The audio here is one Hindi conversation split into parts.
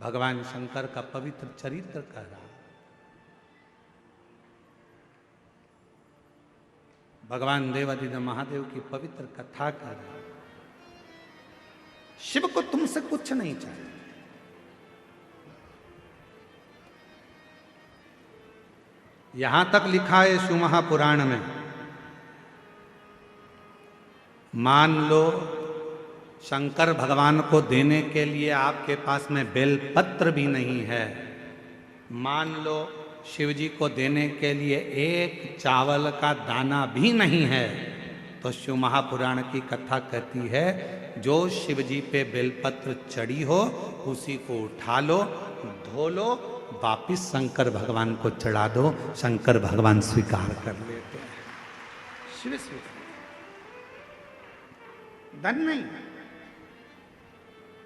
भगवान शंकर का पवित्र चरित्र कह रहा, भगवान देवादिदेव महादेव की पवित्र कथा कर रहा। शिव को तुमसे कुछ नहीं चाहिए। यहां तक लिखा है शिव महापुराण में, मान लो शंकर भगवान को देने के लिए आपके पास में बेलपत्र भी नहीं है, मान लो शिव जी को देने के लिए एक चावल का दाना भी नहीं है, तो शिव महापुराण की कथा कहती है जो शिव जी पे बेलपत्र चढ़ी हो उसी को उठा लो, धो लो, वापिस शंकर भगवान को चढ़ा दो, शंकर भगवान स्वीकार कर लेते हैं। शिव स्वीकार, धन नहीं।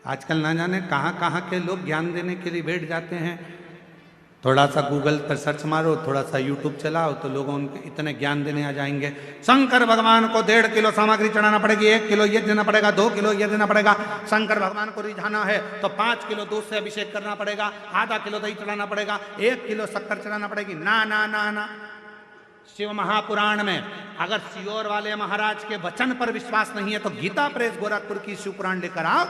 आजकल ना जाने कहाँ कहाँ के लोग ज्ञान देने के लिए बैठ जाते हैं। थोड़ा सा गूगल पर सर्च मारो, थोड़ा सा यूट्यूब चलाओ तो लोगों उनके इतने ज्ञान देने आ जाएंगे। शंकर भगवान को 1.5 किलो सामग्री चढ़ाना पड़ेगी, 1 किलो ये देना पड़ेगा, 2 किलो ये देना पड़ेगा। शंकर भगवान को रिझाना है तो 5 किलो दूध से अभिषेक करना पड़ेगा, आधा किलो दही चढ़ाना पड़ेगा, 1 किलो शक्कर चढ़ाना पड़ेगी। ना ना ना ना, शिव महापुराण में अगर सियोर वाले महाराज के वचन पर विश्वास नहीं है तो गीता प्रेस गोरखपुर की शिव पुराण लेकर आओ,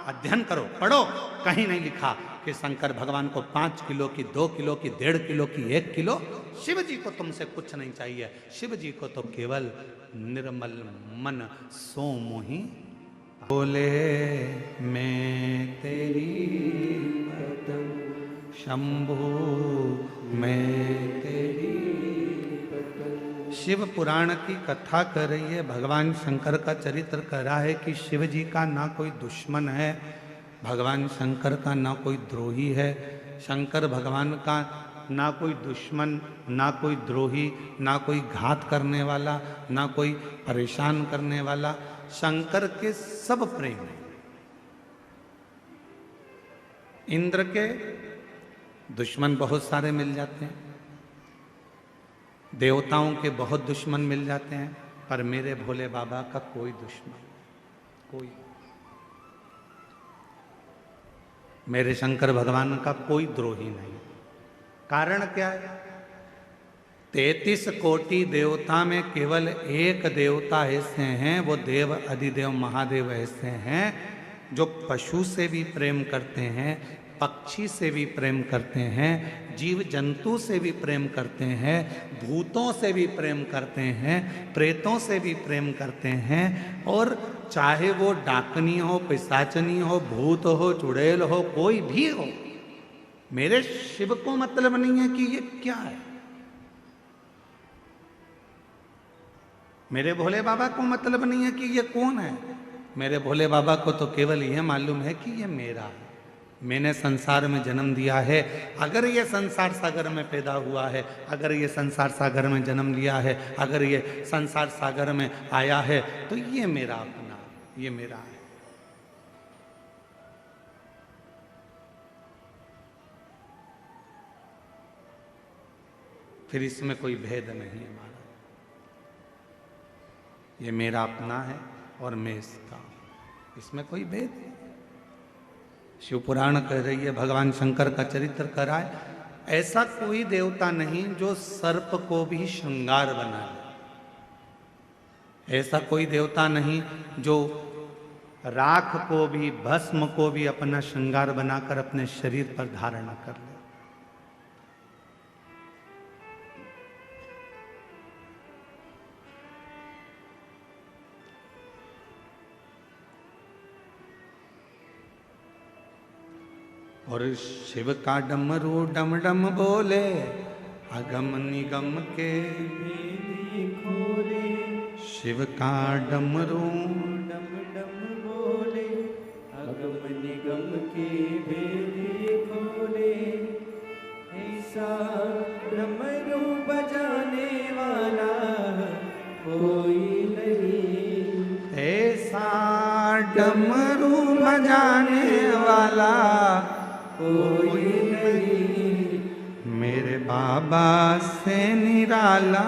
अध्ययन करो, पढ़ो। कहीं नहीं लिखा कि शंकर भगवान को 5 किलो की, 2 किलो की, 1.5 किलो की, 1 किलो। शिव जी को तुमसे कुछ नहीं चाहिए। शिव जी को तो केवल निर्मल मन सो मोहि बोले मैं तेरी पदम शंभु मैं तेरी पदम। शिव पुराण की कथा कर रही है, भगवान शंकर का चरित्र कह रहा है कि शिव जी का ना कोई दुश्मन है, भगवान शंकर का ना कोई द्रोही है, शंकर भगवान का ना कोई दुश्मन, ना कोई द्रोही, ना कोई घात करने वाला, ना कोई परेशान करने वाला। शंकर के सब प्रेम है। इंद्र के दुश्मन बहुत सारे मिल जाते हैं, देवताओं के बहुत दुश्मन मिल जाते हैं, पर मेरे भोले बाबा का कोई दुश्मन, कोई, मेरे शंकर भगवान का कोई द्रोही नहीं। कारण क्या है? 33 कोटि देवता में केवल एक देवता ऐसे हैं, वो देव अधिदेव महादेव ऐसे हैं जो पशु से भी प्रेम करते हैं, पक्षी से भी प्रेम करते हैं, जीव जंतु से भी प्रेम करते हैं, भूतों से भी प्रेम करते हैं, प्रेतों से भी प्रेम करते हैं। और चाहे वो डाकनी हो, पिशाचनी हो, भूत हो, चुड़ैल हो, कोई भी हो, मेरे शिव को मतलब नहीं है कि ये क्या है। मेरे भोले बाबा को मतलब नहीं है कि ये कौन है। मेरे भोले बाबा को तो केवल यह मालूम है कि ये मेरा है, मैंने संसार में जन्म दिया है। अगर ये संसार सागर में पैदा हुआ है, अगर ये संसार सागर में जन्म लिया है, अगर ये संसार सागर में आया है, तो ये मेरा अपना, ये मेरा है। फिर इसमें कोई भेद नहीं है हमारा। ये मेरा अपना है और मैं इसका, इसमें कोई भेद नहीं। शिव पुराण कह रही है, भगवान शंकर का चरित्र कह रहा है, ऐसा कोई देवता नहीं जो सर्प को भी श्रृंगार बना ले, ऐसा कोई देवता नहीं जो राख को भी, भस्म को भी अपना श्रृंगार बनाकर अपने शरीर पर धारण कर ले। और शिव का डमरू डम डम बोले, अगम निगम के खोले। शिव का डमरू डम डम बोले, अगम निगम के भेद खोले। ऐसा डमरू बजाने वाला कोई नहीं, ऐसा डमरू बजाने वाला कोई नहीं, मेरे बाबा से निराला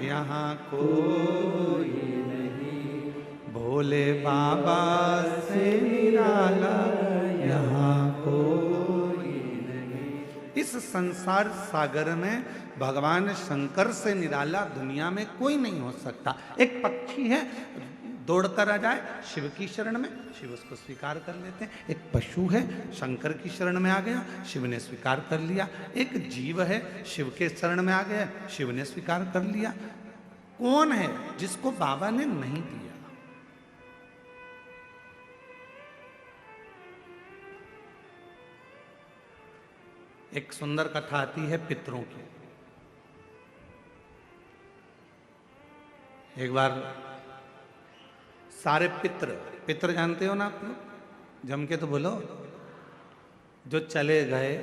यहाँ कोई नहीं, भोले बाबा से निराला यहाँ कोई संसार सागर में भगवान शंकर से निराला दुनिया में कोई नहीं हो सकता। एक पक्षी है, दौड़कर आ जाए शिव की शरण में, शिव उसको स्वीकार कर लेते हैं। एक पशु है, शंकर की शरण में आ गया, शिव ने स्वीकार कर लिया। एक जीव है, शिव के शरण में आ गया, शिव ने स्वीकार कर लिया। कौन है जिसको बाबा ने नहीं दिया? एक सुंदर कथा आती है पितरों की। एक बार सारे पितर जानते हो ना आप लोग, जम के तो बोलो, जो चले गए,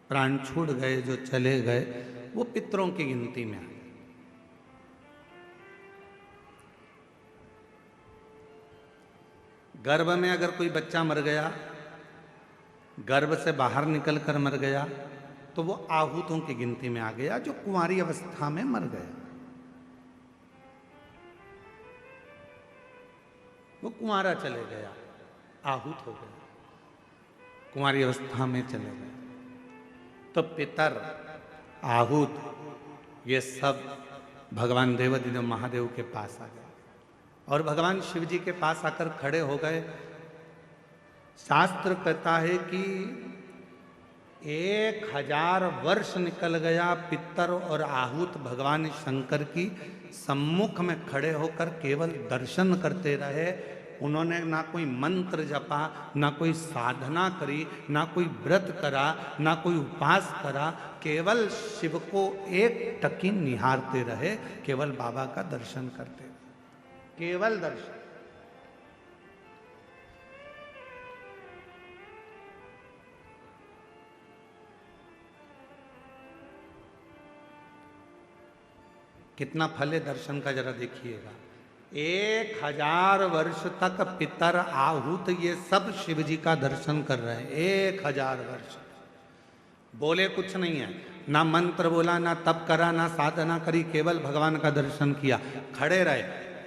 प्राण छूट गए, जो चले गए, वो पितरों की गिनती में आए। गर्भ में अगर कोई बच्चा मर गया, गर्भ से बाहर निकल कर मर गया, तो वो आहूतों की गिनती में आ गया, जो कुंवारी अवस्था में मर गया। वो कुंवारा चले गया, आहूत हो गया, कुंवारी अवस्था में चले गए। तो पितर, आहूत, ये सब भगवान देवाधिदेव महादेव के पास आ गए और भगवान शिव जी के पास आकर खड़े हो गए। शास्त्र कहता है कि 1000 वर्ष निकल गया, पितर और आहूत भगवान शंकर की सम्मुख में खड़े होकर केवल दर्शन करते रहे। उन्होंने ना कोई मंत्र जपा, ना कोई साधना करी, ना कोई व्रत करा, ना कोई उपास करा, केवल शिव को एक टकी निहारते रहे, केवल बाबा का दर्शन करते रहे, केवल दर्शन। कितना फल है दर्शन का, जरा देखिएगा। 1000 वर्ष तक पितर, आहूत, ये सब शिव जी का दर्शन कर रहे हैं। 1000 वर्ष बोले कुछ नहीं है, ना मंत्र बोला, ना तप करा, ना साधना करी, केवल भगवान का दर्शन किया, खड़े रहे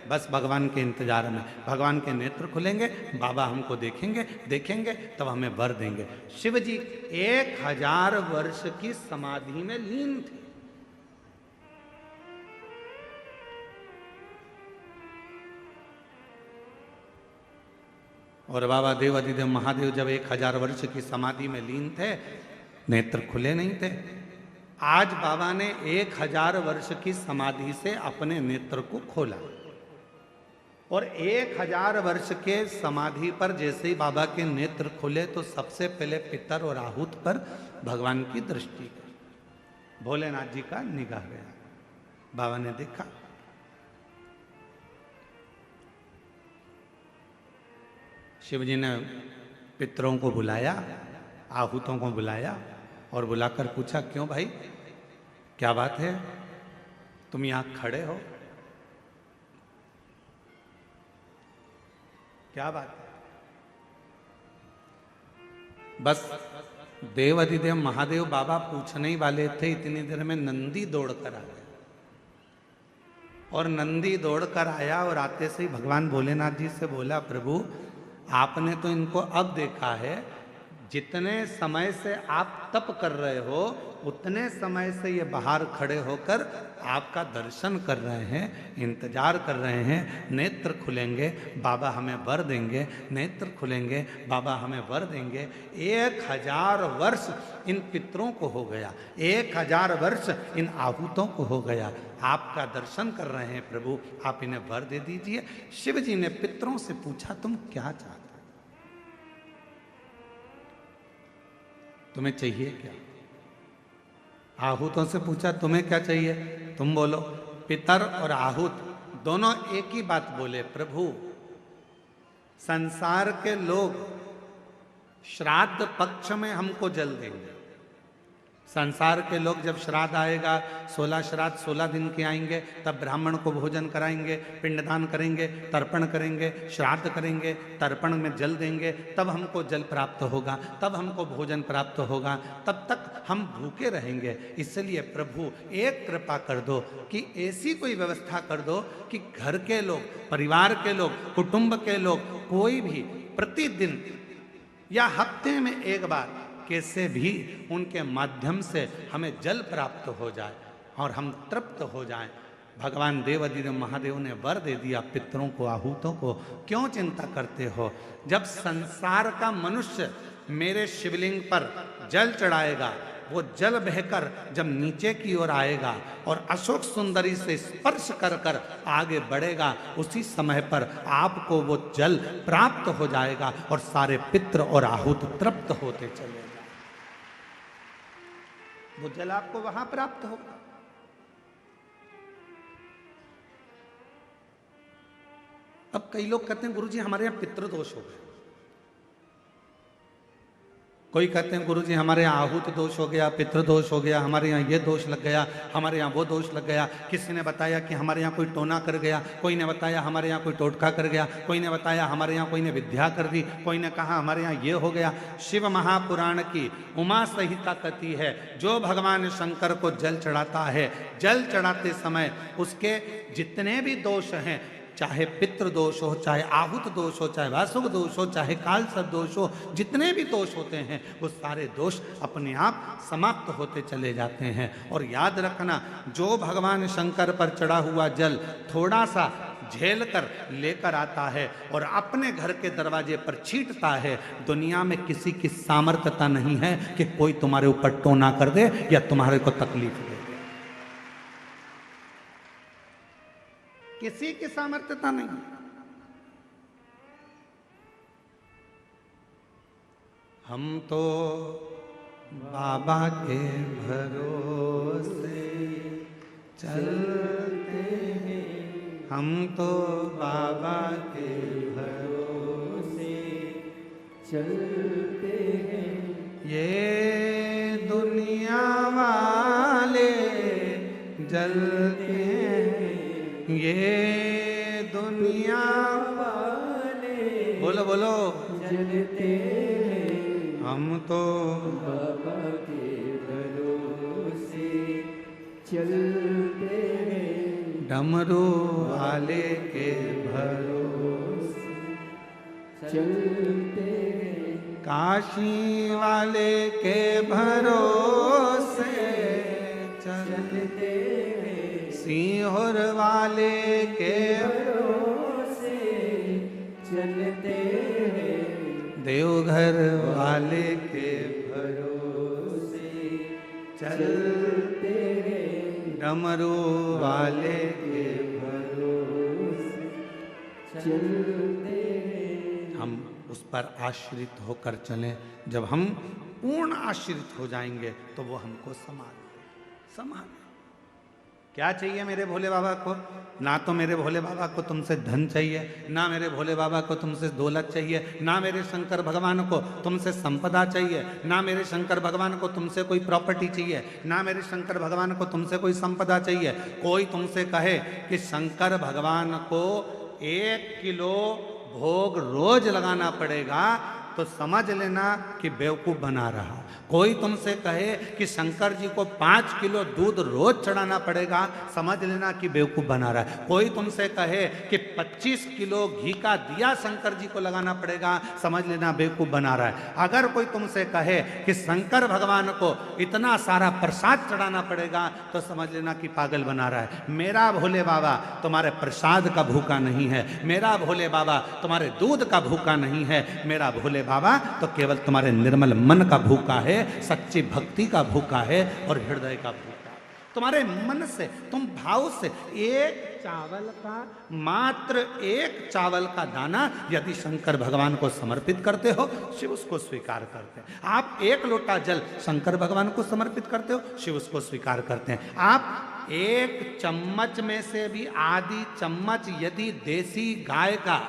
बस भगवान के इंतजार में। भगवान के नेत्र खुलेंगे, बाबा हमको देखेंगे, देखेंगे तब हमें वर देंगे। शिव जी 1000 वर्ष की समाधि में लीन थे। और बाबा देवाधिदेव महादेव जब 1000 वर्ष की समाधि में लीन थे, नेत्र खुले नहीं थे। आज बाबा ने 1000 वर्ष की समाधि से अपने नेत्र को खोला और 1000 वर्ष के समाधि पर जैसे ही बाबा के नेत्र खुले तो सबसे पहले पितर और आहूत पर भगवान की दृष्टि गई। भोलेनाथ जी का निगाह गया, बाबा ने देखा, शिव जी ने पितरों को बुलाया, आहूतों को बुलाया और बुलाकर पूछा, क्यों भाई, क्या बात है, तुम यहां खड़े हो, क्या बात है? बस देवाधिदेव महादेव बाबा पूछने ही वाले थे, इतनी देर में नंदी दौड़कर आ गया। और नंदी दौड़कर आया और आते से ही भगवान भोलेनाथ जी से बोला, प्रभु आपने तो इनको अब देखा है, जितने समय से आप तप कर रहे हो उतने समय से ये बाहर खड़े होकर आपका दर्शन कर रहे हैं, इंतजार कर रहे हैं। नेत्र खुलेंगे, बाबा हमें वर देंगे, नेत्र खुलेंगे, बाबा हमें वर देंगे। 1000 वर्ष इन पितरों को हो गया, 1000 वर्ष इन आहूतों को हो गया, आपका दर्शन कर रहे हैं प्रभु, आप इन्हें वर दे दीजिए। शिव जी ने पितरों से पूछा, तुम क्या चाहते, तुम्हें चाहिए क्या? आहूतों से पूछा, तुम्हें क्या चाहिए, तुम बोलो। पितर और आहूत दोनों एक ही बात बोले, प्रभु संसार के लोग श्राद्ध पक्ष में हमको जल देंगे। संसार के लोग जब श्राद्ध आएगा, 16 श्राद्ध 16 दिन के आएंगे, तब ब्राह्मण को भोजन कराएंगे, पिंडदान करेंगे, तर्पण करेंगे, श्राद्ध करेंगे, तर्पण में जल देंगे, तब हमको जल प्राप्त होगा, तब हमको भोजन प्राप्त होगा, तब तक हम भूखे रहेंगे। इसलिए प्रभु एक कृपा कर दो कि ऐसी कोई व्यवस्था कर दो कि घर के लोग, परिवार के लोग, कुटुंब के लोग, कोई भी प्रतिदिन या हफ्ते में एक बार कैसे भी उनके माध्यम से हमें जल प्राप्त हो जाए और हम तृप्त हो जाएं। भगवान देवाधिदेव महादेव ने वर दे दिया पितरों को, आहूतों को। क्यों चिंता करते हो? जब संसार का मनुष्य मेरे शिवलिंग पर जल चढ़ाएगा, वो जल बहकर जब नीचे की ओर आएगा और अशोक सुंदरी से स्पर्श कर कर आगे बढ़ेगा, उसी समय पर आपको वो जल प्राप्त हो जाएगा और सारे पितृ और आहूत तृप्त होते चले जाएंगे। वो जल आपको वहां प्राप्त होगा। अब कई लोग कहते हैं गुरुजी हमारे यहाँ पितृदोष हो गए, कोई कहते हैं गुरुजी हमारे यहाँ आहूत दोष हो गया, पितृदोष हो गया, हमारे यहाँ ये दोष लग गया, हमारे यहाँ वो दोष लग गया। किसी ने बताया कि हमारे यहाँ कोई टोना कर गया, कोई ने बताया हमारे यहाँ कोई टोटका कर गया, कोई ने बताया हमारे यहाँ कोई ने विद्या कर दी, कोई ने कहा हमारे यहाँ ये हो गया। शिव महापुराण की उमा संहिता कहती है, जो भगवान शंकर को जल चढ़ाता है, जल चढ़ाते समय उसके जितने भी दोष हैं, चाहे पितृ दोष हो, चाहे आहुत दोष हो, चाहे वासुक दोष हो, चाहे कालसर्प दोष हो, जितने भी दोष होते हैं वो सारे दोष अपने आप समाप्त होते चले जाते हैं। और याद रखना, जो भगवान शंकर पर चढ़ा हुआ जल थोड़ा सा झेल कर लेकर आता है और अपने घर के दरवाजे पर छींटता है, दुनिया में किसी की सामर्थ्यता नहीं है कि कोई तुम्हारे ऊपर टोना कर दे या तुम्हारे को तकलीफ दे। किसी की सामर्थ्यता नहीं। हम तो बाबा के भरोसे चलते हैं, हम तो बाबा के भरोसे चलते हैं। ये दुनिया वाले जलते हैं, ये दुनिया वाले बोलो बोलो जलते हैं। हम तो बाबा के भरोसे चलते हैं, डमरू वाले के भरोसे चलते हैं, काशी वाले के भरोसे चलते हैं, सीहोर वाले के भरोसे चलते हैं, देवघर वाले के भरोसे चलते हैं, डमरू वाले के भरोसे चलते हैं। हम उस पर आश्रित होकर चलें। जब हम पूर्ण आश्रित हो जाएंगे तो वो हमको संभाल। क्या चाहिए मेरे भोले बाबा को? ना तो मेरे भोले बाबा को तुमसे धन चाहिए, ना मेरे भोले बाबा को तुमसे दौलत चाहिए, ना मेरे शंकर भगवान को तुमसे संपदा चाहिए, ना मेरे शंकर भगवान को तुमसे कोई प्रॉपर्टी चाहिए, ना मेरे शंकर भगवान को तुमसे कोई संपदा चाहिए। कोई तुमसे कहे कि शंकर भगवान को 1 किलो भोग रोज लगाना पड़ेगा तो समझ लेना कि बेवकूफ़ बना रहा। कोई तुमसे कहे कि शंकर जी को 5 किलो दूध रोज चढ़ाना पड़ेगा, समझ लेना कि बेवकूफ़ बना रहा है। कोई तुमसे कहे कि 25 किलो घी का दिया शंकर जी को लगाना पड़ेगा, समझ लेना बेवकूफ़ बना रहा है। अगर कोई तुमसे कहे कि शंकर भगवान को इतना सारा प्रसाद चढ़ाना पड़ेगा तो समझ लेना कि पागल बना रहा है। मेरा भोले बाबा तुम्हारे प्रसाद का भूखा नहीं है, मेरा भोले बाबा तुम्हारे दूध का भूखा नहीं है, मेरा भोले बाबा तो केवल तुम्हारे निर्मल मन का भूखा है, सच्ची भक्ति का भूखा है और हृदय का भूखा। तुम्हारे मन से, तुम भाव से एक चावल का, मात्र एक चावल का दाना यदि शंकर भगवान को समर्पित करते हो, शिव उसको स्वीकार करते हैं। आप 1 लोटा जल शंकर भगवान को समर्पित करते हो, शिव उसको स्वीकार करते हैं। आप 1 चम्मच में से भी आधी चम्मच यदि देसी गाय का,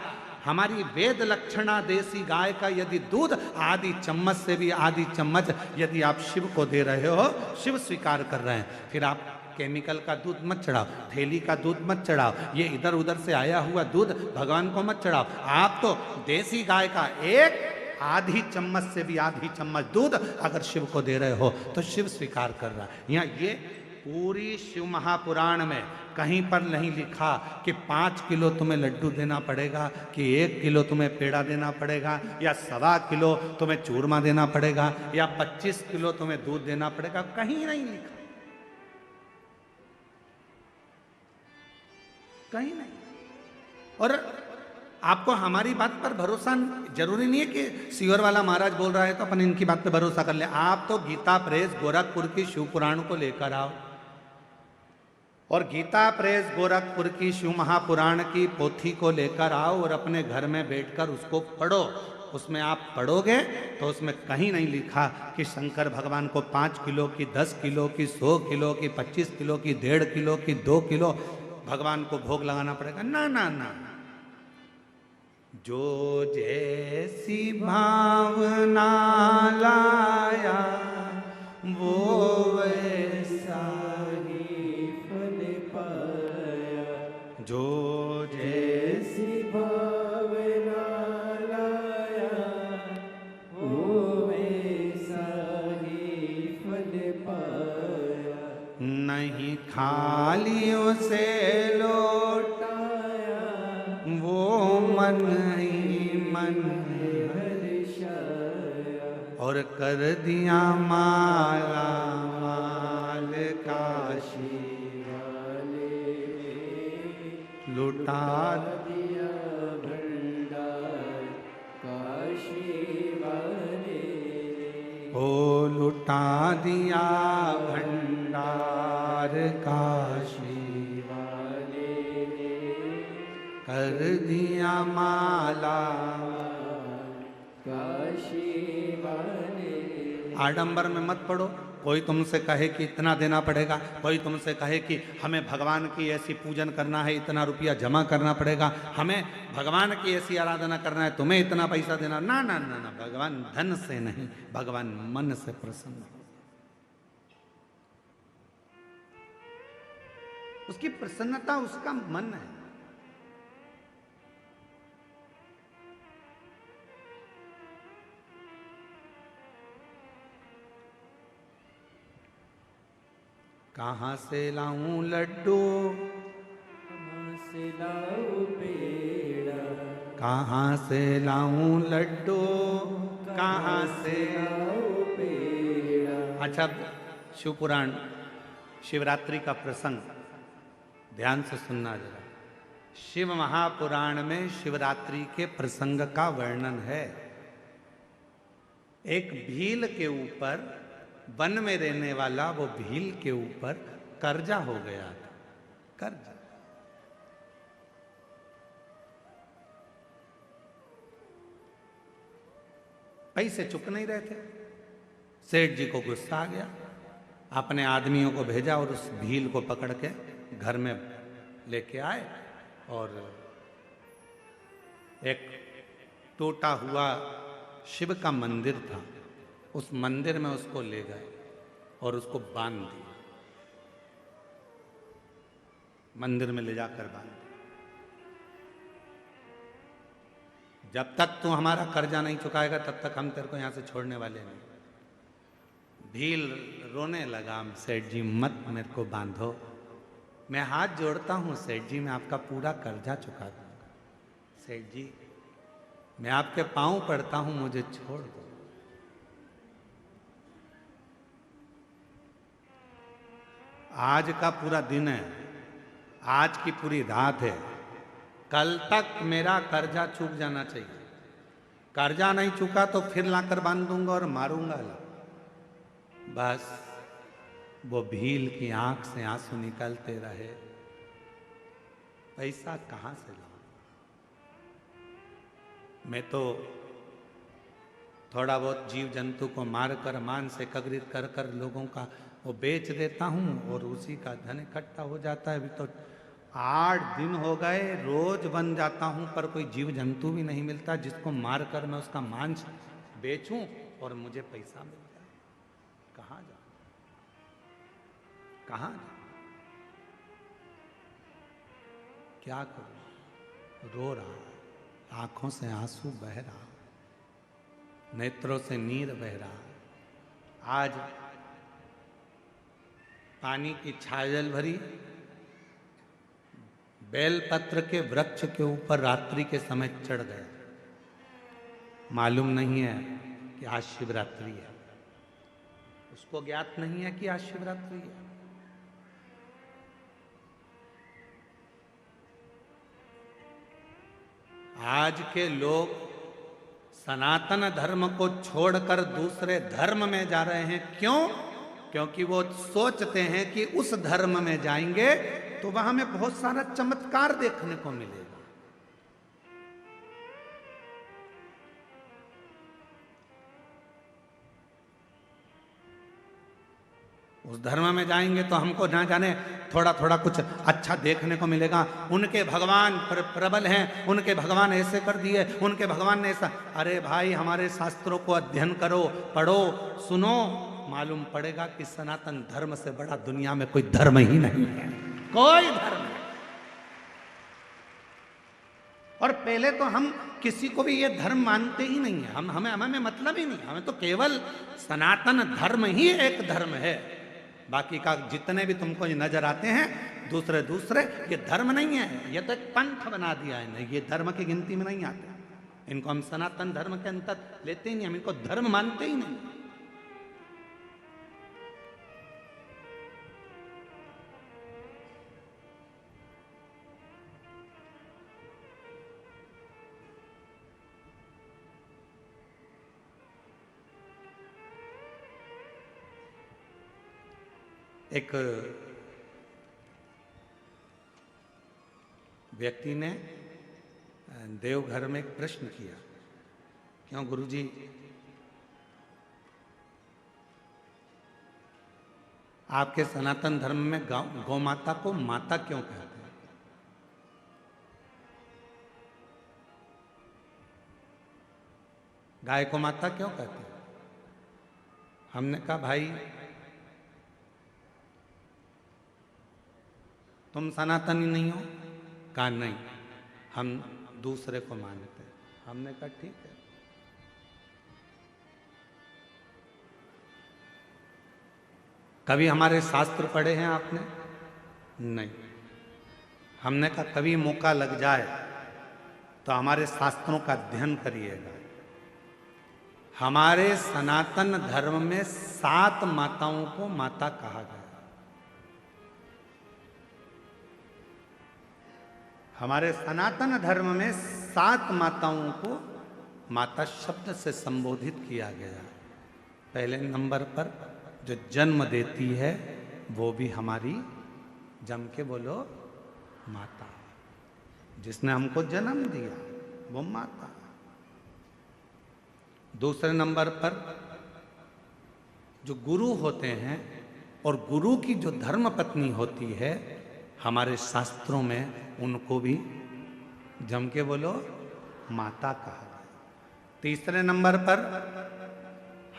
हमारी वेद लक्षणा देसी गाय का यदि दूध आधी चम्मच से भी आधी चम्मच यदि आप शिव को दे रहे हो, शिव स्वीकार कर रहे हैं। फिर आप केमिकल का दूध मत चढ़ाओ, थैली का दूध मत चढ़ाओ, ये इधर उधर से आया हुआ दूध भगवान को मत चढ़ाओ। आप तो देसी गाय का 1 आधी चम्मच से भी आधी चम्मच दूध अगर शिव को दे रहे हो तो शिव स्वीकार कर रहा है। यहाँ ये पूरी शिव महापुराण में कहीं पर नहीं लिखा कि 5 किलो तुम्हें लड्डू देना पड़ेगा, कि 1 किलो तुम्हें पेड़ा देना पड़ेगा, या 1.25 किलो तुम्हें चूरमा देना पड़ेगा, या 25 किलो तुम्हें दूध देना पड़ेगा। कहीं नहीं लिखा, कहीं नहीं। और आपको हमारी बात पर भरोसा जरूरी नहीं है कि सीवर वाला महाराज बोल रहा है तो अपन इनकी बात पे भरोसा कर ले। आप तो गीता प्रेस गोरखपुर की शिव पुराण को लेकर आओ, और गीता प्रेस गोरखपुर की शिव महापुराण की पोथी को लेकर आओ और अपने घर में बैठकर उसको पढ़ो। उसमें आप पढ़ोगे तो उसमें कहीं नहीं लिखा कि शंकर भगवान को 5 किलो की, 10 किलो की, 100 किलो की, 25 किलो की, 1.5 किलो की, 2 किलो भगवान को भोग लगाना पड़ेगा। ना ना ना, जो जैसी भावना लाया वो वैसा ही फल पाया। जो जैसी भावना लाया वो वैसा ही फल पाया। नहीं खाली उसे लौटाया वो मन ही मन हर्षाया। और कर दिया माला माल काशी वाले में, लुटा दिया भंडार काशी वाले ने। ओ लुटा दिया भंडार काशी वाले ने, कर दिया माला काशी वाले। आडंबर में मत पड़ो। कोई तुमसे कहे कि इतना देना पड़ेगा, कोई तुमसे कहे कि हमें भगवान की ऐसी पूजन करना है, इतना रुपया जमा करना पड़ेगा, हमें भगवान की ऐसी आराधना करना है, तुम्हें इतना पैसा देना। ना ना ना ना, भगवान धन से नहीं, भगवान मन से प्रसन्न। उसकी प्रसन्नता उसका मन है। कहाँ से लाऊं लड्डू, कहाँ से लाऊं पेड़ा, कहाँ से लाऊं लड्डू, कहाँ से लाऊं पेड़ा। अच्छा, शिव पुराण शिवरात्रि का प्रसंग ध्यान से सुनना जरा। शिव महापुराण में शिवरात्रि के प्रसंग का वर्णन है। एक भील के ऊपर, वन में रहने वाला वो भील के ऊपर कर्जा हो गया था। कर्जा, पैसे चुक नहीं रहे थे। सेठ जी को गुस्सा आ गया, अपने आदमियों को भेजा और उस भील को पकड़ के घर में लेके आए और एक टूटा हुआ शिव का मंदिर था, उस मंदिर में उसको ले गए और उसको बांध दिया। मंदिर में ले जाकर बांध दिया। जब तक तू हमारा कर्जा नहीं चुकाएगा तब तक हम तेरे को यहां से छोड़ने वाले नहीं। भील रोने लगा, सेठ जी मत मेरे को बांधो, मैं हाथ जोड़ता हूं सेठ जी, मैं आपका पूरा कर्जा चुका दूंगा। सेठ जी मैं आपके पांव पड़ता हूं, मुझे छोड़ दो। आज का पूरा दिन है, आज की पूरी रात है, कल तक मेरा कर्जा चूक जाना चाहिए। कर्जा नहीं चुका तो फिर लाकर बांध दूंगा और मारूंगा। बस वो भील की आंख से आंसू निकलते रहे। पैसा कहां से लाऊं? मैं तो थोड़ा बहुत जीव जंतु को मारकर, मांस एकत्रित कर कर लोगों का वो बेच देता हूं और उसी का धन इकट्ठा हो जाता है। अभी तो 8 दिन हो गए, रोज बन जाता हूं पर कोई जीव जंतु भी नहीं मिलता जिसको मारकर मैं उसका मांस बेचूं और मुझे पैसा मिल जाए। कहां जाऊं, कहां जाऊं, क्या करूं? रो रहा, आंखों से आंसू बह रहा, नेत्रों से नीर बह रहा। आज पानी की छाजल भरी, बेलपत्र के वृक्ष के ऊपर रात्रि के समय चढ़ गया। मालूम नहीं है कि आज शिवरात्रि है, उसको ज्ञात नहीं है कि आज शिवरात्रि है। आज के लोग सनातन धर्म को छोड़कर दूसरे धर्म में जा रहे हैं। क्यों? क्योंकि वो सोचते हैं कि उस धर्म में जाएंगे तो वहां हमें बहुत सारा चमत्कार देखने को मिलेगा। उस धर्म में जाएंगे तो हमको ना जाने थोड़ा थोड़ा कुछ अच्छा देखने को मिलेगा। उनके भगवान प्रबल हैं, उनके भगवान ऐसे कर दिए, उनके भगवान ने ऐसा। अरे भाई, हमारे शास्त्रों को अध्ययन करो, पढ़ो, सुनो, मालूम पड़ेगा कि सनातन धर्म से बड़ा दुनिया में कोई धर्म ही नहीं है, कोई धर्म नहीं। और पहले तो हम किसी को भी ये धर्म मानते ही नहीं है, हमें मतलब ही नहीं, हमें तो केवल सनातन धर्म ही एक धर्म है। बाकी का जितने भी तुमको नजर आते हैं दूसरे दूसरे, ये धर्म नहीं है, ये तो एक पंथ बना दिया है, नहीं, ये धर्म की गिनती में नहीं आते। इनको हम सनातन धर्म के अंतर लेते ही नहीं, हम इनको धर्म मानते ही नहीं। एक व्यक्ति ने देवघर में एक प्रश्न किया, क्यों गुरुजी, आपके सनातन धर्म में गौ माता को माता क्यों कहते हैं? गाय को माता क्यों कहते हैं? हमने कहा भाई, तुम सनातनी नहीं हो? कहा नहीं, हम दूसरे को मानते हैं। हमने कहा ठीक है। कभी हमारे शास्त्र पढ़े हैं आपने? नहीं। हमने कहा कभी मौका लग जाए तो हमारे शास्त्रों का अध्ययन करिएगा। हमारे सनातन धर्म में 7 माताओं को माता कहा गया। हमारे सनातन धर्म में 7 माताओं को माता शब्द से संबोधित किया गया। पहले नंबर पर जो जन्म देती है वो भी हमारी, जम के बोलो, माता। जिसने हमको जन्म दिया वो माता। दूसरे नंबर पर जो गुरु होते हैं और गुरु की जो धर्म पत्नी होती है, हमारे शास्त्रों में उनको भी जम के बोलो माता कहा गया। तीसरे नंबर पर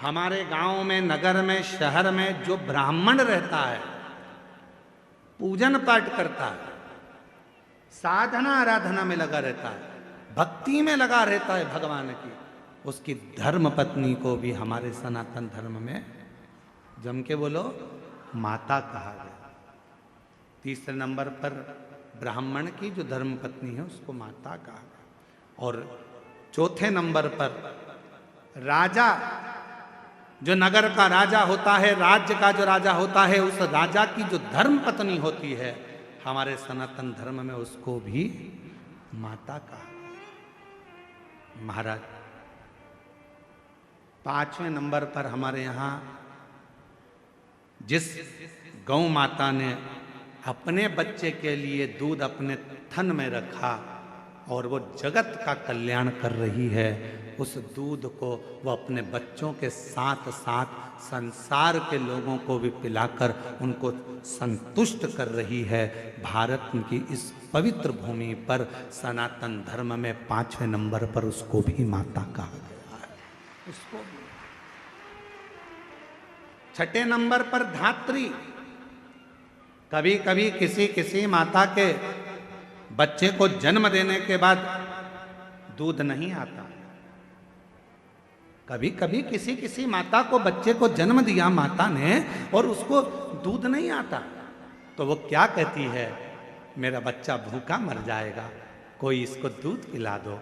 हमारे गांव में, नगर में, शहर में जो ब्राह्मण रहता है, पूजन पाठ करता है, साधना आराधना में लगा रहता है, भक्ति में लगा रहता है भगवान की, उसकी धर्म पत्नी को भी हमारे सनातन धर्म में जम के बोलो माता कहा गया। तीसरे नंबर पर ब्राह्मण की जो धर्म पत्नी है उसको माता कहा गया। और चौथे नंबर पर राजा, जो नगर का राजा होता है, राज्य का जो राजा होता है, उस राजा की जो धर्म पत्नी होती है हमारे सनातन धर्म में, उसको भी माता कहा गया। महाराज, 5वें नंबर पर हमारे यहाँ जिस गौ माता ने अपने बच्चे के लिए दूध अपने थन में रखा और वो जगत का कल्याण कर रही है, उस दूध को वो अपने बच्चों के साथ साथ संसार के लोगों को भी पिलाकर उनको संतुष्ट कर रही है। भारत की इस पवित्र भूमि पर सनातन धर्म में 5वें नंबर पर उसको भी माता कहा गया है। उसको भी। 6ठे नंबर पर धात्री। कभी कभी किसी माता के बच्चे को जन्म देने के बाद दूध नहीं आता, कभी कभी किसी किसी माता को बच्चे को जन्म दिया माता ने और उसको दूध नहीं आता, तो वो क्या कहती है, मेरा बच्चा भूखा मर जाएगा, कोई इसको दूध पिला दो।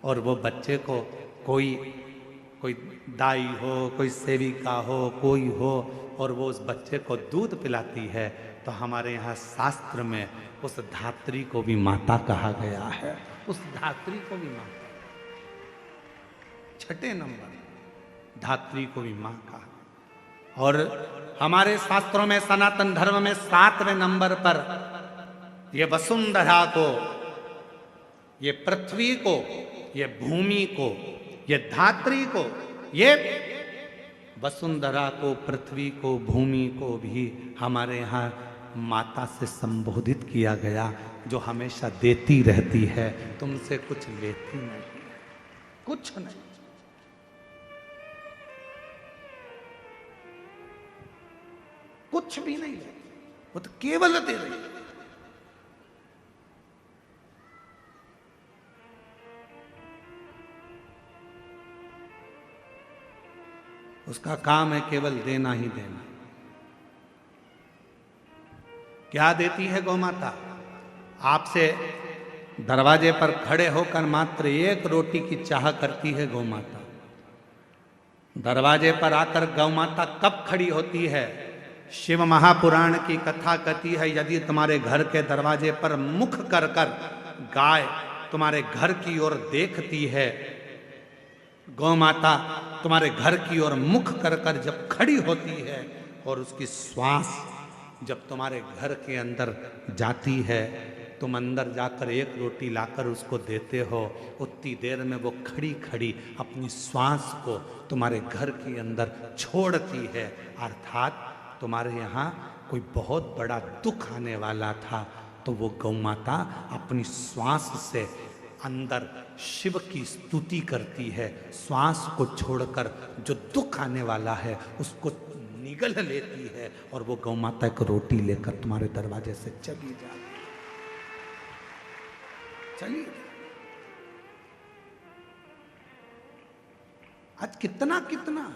और वो बच्चे को कोई दाई हो, कोई सेविका हो, कोई हो, और वो उस बच्चे को दूध पिलाती है। तो हमारे यहाँ शास्त्र में उस धात्री को भी माता कहा गया है, उस धात्री को भी माता। छठे नंबर धात्री को भी मां कहा। और हमारे शास्त्रों में, सनातन धर्म में 7वें नंबर पर ये वसुंधरा को, ये पृथ्वी को, ये भूमि को, ये धात्री को, ये वसुंधरा को, पृथ्वी को, भूमि को भी हमारे यहाँ माता से संबोधित किया गया, जो हमेशा देती रहती है, तुमसे कुछ लेती नहीं, कुछ नहीं। कुछ भी नहीं है, वो तो केवल दे रही है। उसका काम है केवल देना ही देना। क्या देती है गौ माता? आपसे दरवाजे पर खड़े होकर मात्र एक रोटी की चाह करती है गौ माता। दरवाजे पर आकर गौ माता कब खड़ी होती है? शिव महापुराण की कथा कहती है, यदि तुम्हारे घर के दरवाजे पर मुख कर कर गाय तुम्हारे घर की ओर देखती है, गौ माता तुम्हारे घर की ओर मुख कर कर जब खड़ी होती है और उसकी श्वास जब तुम्हारे घर के अंदर जाती है, तुम अंदर जाकर एक रोटी लाकर उसको देते हो, उतनी देर में वो खड़ी खड़ी अपनी श्वास को तुम्हारे घर के अंदर छोड़ती है। अर्थात तुम्हारे यहाँ कोई बहुत बड़ा दुख आने वाला था, तो वो गौ माता अपनी श्वास से अंदर शिव की स्तुति करती है, श्वास को छोड़कर जो दुख आने वाला है उसको निगल लेती है, और वो गौ माता एक रोटी लेकर तुम्हारे दरवाजे से चली जाती है। चलिए, आज कितना कितना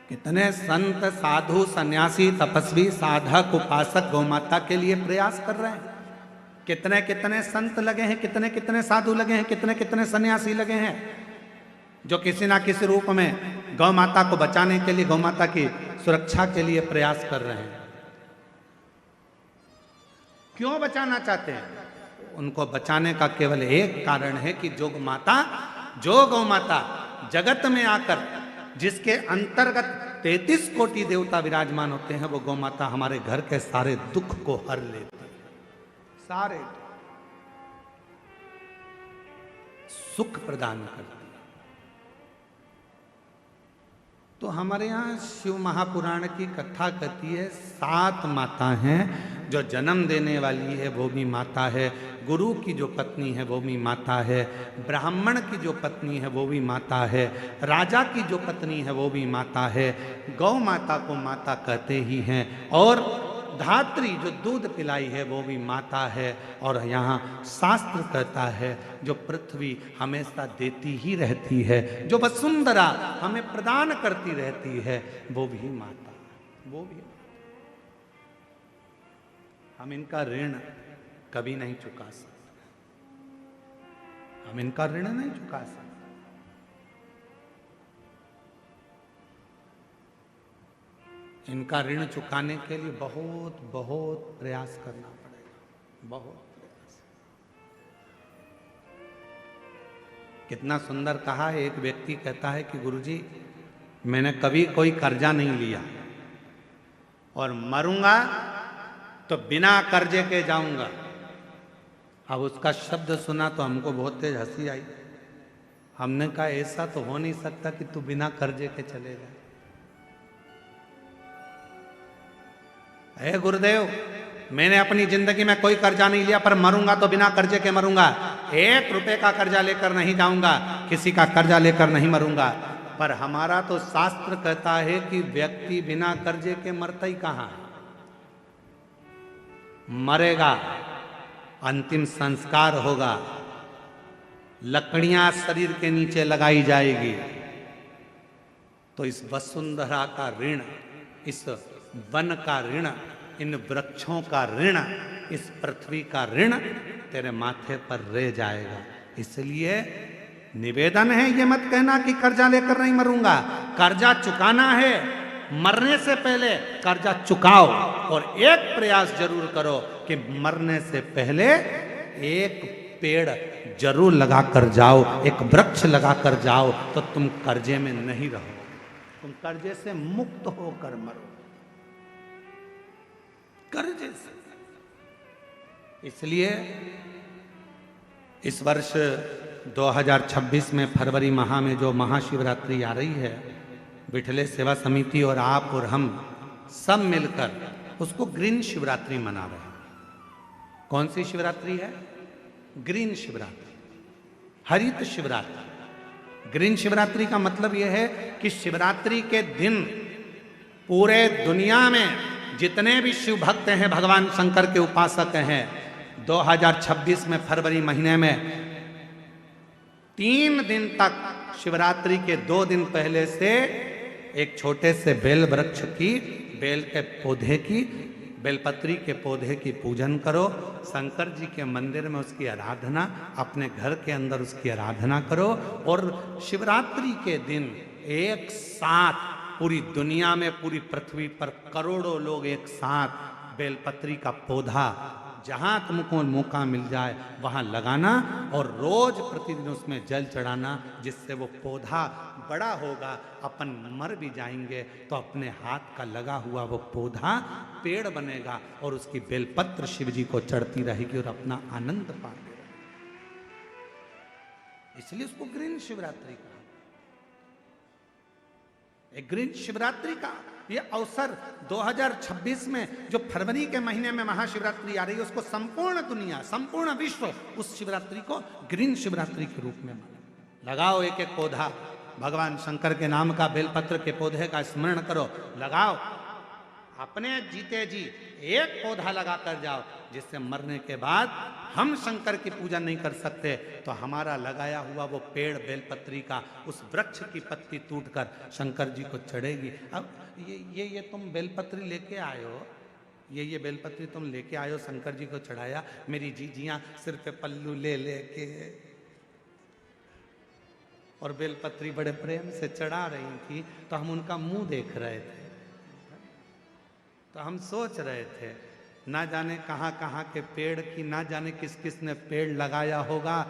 कितने संत, साधु, सन्यासी, तपस्वी, साधक, उपासक गौ माता के लिए प्रयास कर रहे हैं। कितने कितने संत लगे हैं, कितने कितने साधु लगे हैं, कितने कितने सन्यासी लगे हैं, जो किसी ना किसी रूप में गौ माता को बचाने के लिए, गौ माता की सुरक्षा के लिए प्रयास कर रहे हैं। क्यों बचाना चाहते हैं? उनको बचाने का केवल एक कारण है कि जो गौ माता जगत में आकर, जिसके अंतर्गत 33 कोटि देवता विराजमान होते हैं, वो गौ माता हमारे घर के सारे दुख को हर लेती है, सारे सुख प्रदान करती है। तो हमारे यहाँ शिव महापुराण की कथा कहती है, 7 माता हैं। जो जन्म देने वाली है वो भी माता है, गुरु की जो पत्नी है वो भी माता है, ब्राह्मण की जो पत्नी है वो भी माता है, राजा की जो पत्नी है वो भी माता है। गौ माता को माता कहते ही हैं, और धात्री जो दूध पिलाई है वो भी माता है। और यहाँ शास्त्र कहता है, जो पृथ्वी हमेशा देती ही रहती है, जो वसुंधरा हमें प्रदान करती रहती है, वो भी माता, वो भी। हम इनका ऋण कभी नहीं चुका सकते, हम इनका ऋण नहीं चुका सकते। इनका ऋण चुकाने के लिए बहुत बहुत प्रयास करना पड़ेगा, बहुत प्रयास। कितना सुंदर कहा है, एक व्यक्ति कहता है कि गुरुजी, मैंने कभी कोई कर्जा नहीं लिया और मरूंगा तो बिना कर्जे के जाऊंगा। अब उसका शब्द सुना तो हमको बहुत तेज हंसी आई। हमने कहा ऐसा तो हो नहीं सकता कि तू बिना कर्जे के चले जाए। हे गुरुदेव, मैंने अपनी जिंदगी में कोई कर्जा नहीं लिया, पर मरूंगा तो बिना कर्जे के मरूंगा। 1 रुपए का कर्जा लेकर नहीं जाऊंगा, किसी का कर्जा लेकर नहीं मरूंगा। पर हमारा तो शास्त्र कहता है कि व्यक्ति बिना कर्जे के मरता ही कहाँ, मरेगा अंतिम संस्कार होगा, लकड़ियां शरीर के नीचे लगाई जाएगी। तो इस वसुंधरा का ऋण, इस वन का ऋण, इन वृक्षों का ऋण, इस पृथ्वी का ऋण तेरे माथे पर रह जाएगा। इसलिए निवेदन है, ये मत कहना कि कर्जा लेकर नहीं मरूंगा। कर्जा चुकाना है, मरने से पहले कर्जा चुकाओ। और एक प्रयास जरूर करो कि मरने से पहले एक पेड़ जरूर लगा कर जाओ, एक वृक्ष लगा कर जाओ, तो तुम कर्जे में नहीं रहो, तुम कर्जे से मुक्त होकर मरो, कर्जे से। इसलिए इस वर्ष 2026 में फरवरी माह में जो महाशिवरात्रि आ रही है, विठले सेवा समिति और आप और हम सब मिलकर उसको ग्रीन शिवरात्रि मना रहे हैं। कौन सी शिवरात्रि है? ग्रीन शिवरात्रि, हरित शिवरात्रि। ग्रीन शिवरात्रि का मतलब यह है कि शिवरात्रि के दिन पूरे दुनिया में जितने भी शिव भक्त हैं, भगवान शंकर के उपासक हैं, 2026 में फरवरी महीने में 3 दिन तक शिवरात्रि के 2 दिन पहले से एक छोटे से बेल वृक्ष की, बेल के पौधे की, बेलपत्री के पौधे की पूजन करो। शंकर जी के मंदिर में उसकी आराधना, अपने घर के अंदर उसकी आराधना करो। और शिवरात्रि के दिन एक साथ पूरी दुनिया में, पूरी पृथ्वी पर करोड़ों लोग एक साथ बेलपत्री का पौधा जहां तुमको मौका मिल जाए वहां लगाना और रोज प्रतिदिन उसमें जल चढ़ाना, जिससे वो पौधा बड़ा होगा। अपन मर भी जाएंगे तो अपने हाथ का लगा हुआ वो पौधा पेड़ बनेगा और उसकी बेलपत्र शिव जी को चढ़ती रहेगी और अपना आनंद पाते रहेंगे। इसलिए उसको ग्रीन शिवरात्रि कहा। एक ग्रीन शिवरात्रि का ये अवसर 2026 में जो फरवरी के महीने में महाशिवरात्रि आ रही है, उसको संपूर्ण दुनिया, संपूर्ण विश्व उस शिवरात्रि को ग्रीन शिवरात्रि के रूप में माने। लगाओ एक एक पौधा, भगवान शंकर के नाम का बेलपत्र के पौधे का स्मरण करो, लगाओ। अपने जीते जी एक पौधा लगा कर जाओ, जिससे मरने के बाद हम शंकर की पूजा नहीं कर सकते तो हमारा लगाया हुआ वो पेड़ बेलपत्री का, उस वृक्ष की पत्ती टूटकर शंकर जी को चढ़ेगी। अब ये तुम बेलपत्री लेके आए हो, ये बेलपत्री तुम लेके आए हो, शंकर जी को चढ़ाया। मेरी जीजियां सिर पे पल्लू ले लेके और बेलपत्री बड़े प्रेम से चढ़ा रही थी, तो हम उनका मुंह देख रहे थे। तो हम सोच रहे थे, ना जाने कहाँ कहाँ के पेड़ की, ना जाने किस किस ने पेड़ लगाया होगा।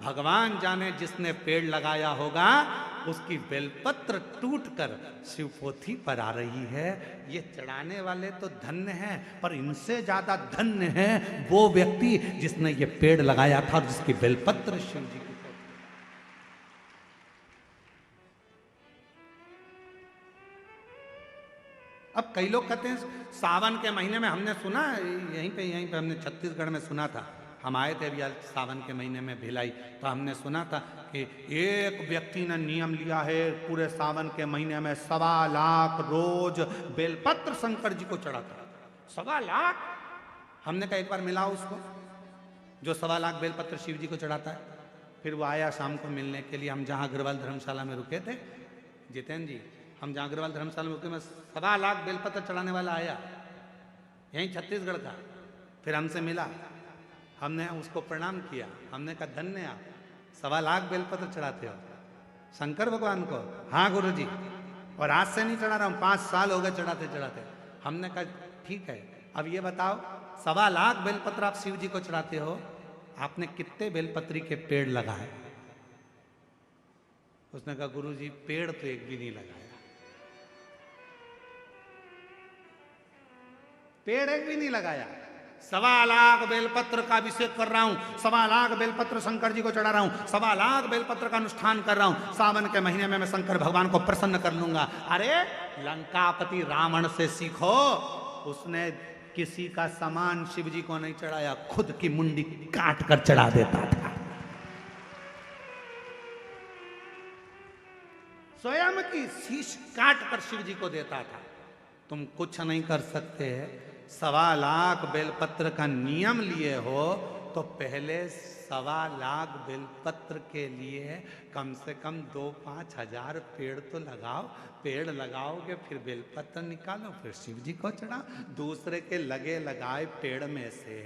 भगवान जाने जिसने पेड़ लगाया होगा उसकी बेलपत्र टूटकर शिवपोथी पर आ रही है। ये चढ़ाने वाले तो धन्य हैं, पर इनसे ज्यादा धन्य है वो व्यक्ति जिसने ये पेड़ लगाया था और जिसकी बेलपत्र शिव जी की। अब कई लोग कहते हैं सावन के महीने में, हमने सुना यहीं पे हमने छत्तीसगढ़ में सुना था, हम आए थे अभी सावन के महीने में भिलाई, तो हमने सुना था कि एक व्यक्ति ने नियम लिया है पूरे सावन के महीने में 1.25 लाख रोज बेलपत्र शंकर जी को चढ़ाता। 1.25 लाख। हमने कहा एक बार मिलाओ उसको जो 1.25 लाख बेलपत्र शिव जी को चढ़ाता है। फिर वो आया शाम को मिलने के लिए, हम जहाँ अग्रवाल धर्मशाला में रुके थे, जितेंद्र जी, हम जहाँ अग्रवाल धर्मशाला में रुके में 1.25 लाख बेलपत्र चढ़ाने वाला आया, यहीं छत्तीसगढ़ का। फिर हमसे मिला, हमने उसको प्रणाम किया, हमने कहा धन्य आप, 1.25 लाख बेलपत्र चढ़ाते हो शंकर भगवान को। हाँ गुरुजी, और आज से नहीं चढ़ा रहा हूँ, 5 साल हो गए चढ़ाते चढ़ाते। हमने कहा ठीक है, अब ये बताओ 1.25 लाख बेलपत्र आप शिव जी को चढ़ाते हो, आपने कितने बेलपत्री के पेड़ लगाए? उसने कहा गुरुजी पेड़ तो एक भी नहीं लगाया, पेड़ एक भी नहीं लगाया। 1.25 लाख बेलपत्र का अभिषेक कर रहा हूं, 1.25 लाख बेलपत्र शंकर जी को चढ़ा रहा हूं, 1.25 लाख बेलपत्र का अनुष्ठान कर रहा हूं। सावन के महीने में मैं शंकर भगवान को प्रसन्न कर लूंगा। अरे लंकापति रावण से सीखो, उसने किसी का सामान शिव जी को नहीं चढ़ाया, खुद की मुंडी काट कर चढ़ा देता था, स्वयं की शीश काट कर शिव जी को देता था। तुम कुछ नहीं कर सकते, 1.25 लाख बेलपत्र का नियम लिए हो, तो पहले 1.25 लाख बेलपत्र के लिए कम से कम 2-5 हजार पेड़ तो लगाओ। पेड़ लगाओगे फिर बेलपत्र निकालो, फिर शिव जी को चढ़ाओ। दूसरे के लगे लगाए पेड़ में से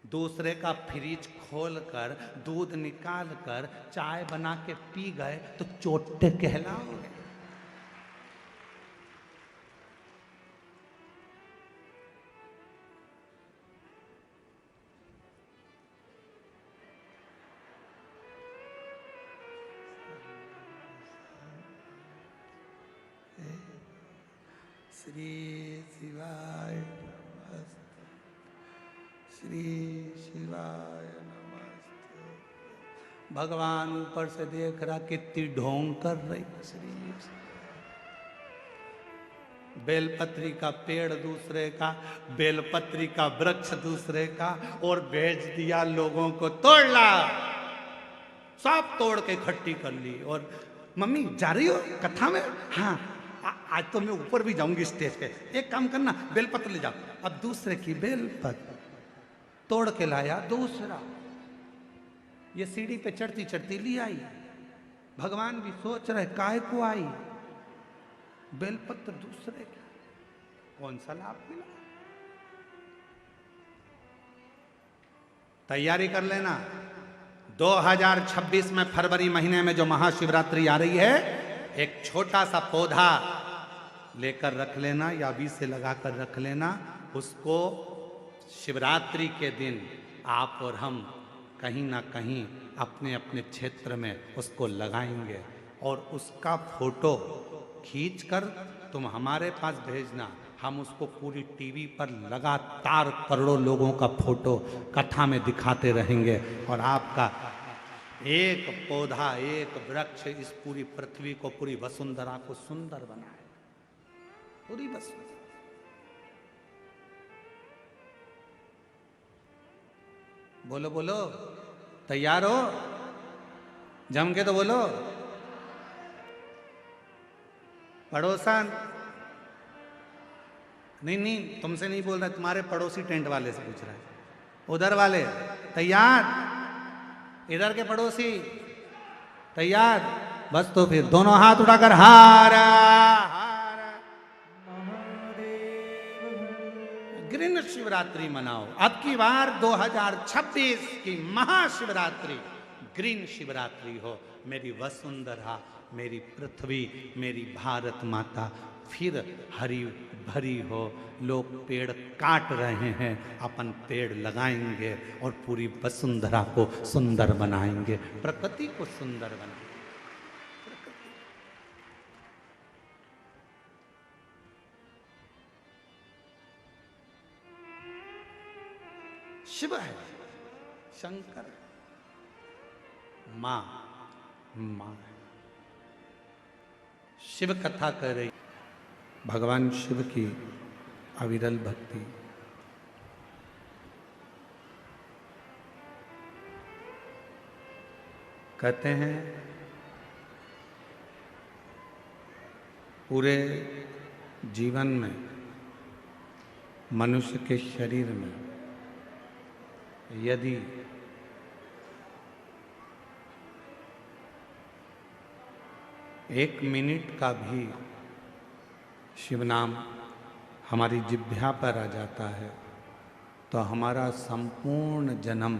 दूसरे का फ्रिज खोल कर दूध निकाल कर चाय बना के पी गए तो चोटे कहलाओगे। श्री शिवाय नमस्ते, श्री शिवाय नमस्ते। भगवान ऊपर से देख रहा कितनी ढोंग कर रही। श्री बेलपत्री का पेड़ दूसरे का, बेलपत्री का वृक्ष दूसरे का, और भेज दिया लोगों को तोड़ ला। सब तोड़ के इकट्ठी कर ली। और मम्मी जा रही हो कथा में? हाँ आज तो मैं ऊपर भी जाऊंगी स्टेज पे। एक काम करना, बेलपत्र ले जाओ। अब दूसरे की बेलपत्र तोड़ के लाया दूसरा। ये सीढ़ी पे चढ़ती चढ़ती ली आई। भगवान भी सोच रहे काय को आई, बेलपत्र दूसरे का, कौन सा लाभ मिला। तैयारी कर लेना, 2026 में फरवरी महीने में जो महाशिवरात्रि आ रही है, एक छोटा सा पौधा लेकर रख लेना या बीज से लगाकर रख लेना। उसको शिवरात्रि के दिन आप और हम कहीं ना कहीं अपने अपने क्षेत्र में उसको लगाएंगे, और उसका फोटो खींचकर तुम हमारे पास भेजना। हम उसको पूरी टीवी पर लगातार करोड़ों लोगों का फोटो कथा में दिखाते रहेंगे, और आपका एक पौधा एक वृक्ष इस पूरी पृथ्वी को, पूरी वसुंधरा को सुंदर बनाए। पूरी वसुंधरा। बोलो बोलो, तैयार हो? जम के तो बोलो। पड़ोसन नहीं तुमसे नहीं बोल रहा, तुम्हारे पड़ोसी टेंट वाले से पूछ रहा है। उधर वाले तैयार? इधर के पड़ोसी तैयार? बस तो फिर दोनों हाथ उठाकर हारा हारा ग्रीन शिवरात्रि मनाओ। अब की बार 2026 की महाशिवरात्रि ग्रीन शिवरात्रि हो। मेरी वसुंधरा, मेरी पृथ्वी, मेरी भारत माता फिर हरी भरी हो। लोग पेड़ काट रहे हैं, अपन पेड़ लगाएंगे और पूरी वसुंधरा को सुंदर बनाएंगे, प्रकृति को सुंदर बनाएंगे। शिव है, शंकर है, मां मां है। शिव कथा कर रही, भगवान शिव की अविरल भक्ति। कहते हैं पूरे जीवन में मनुष्य के शरीर में यदि एक मिनट का भी शिव नाम हमारी जिह्वा पर आ जाता है तो हमारा संपूर्ण जन्म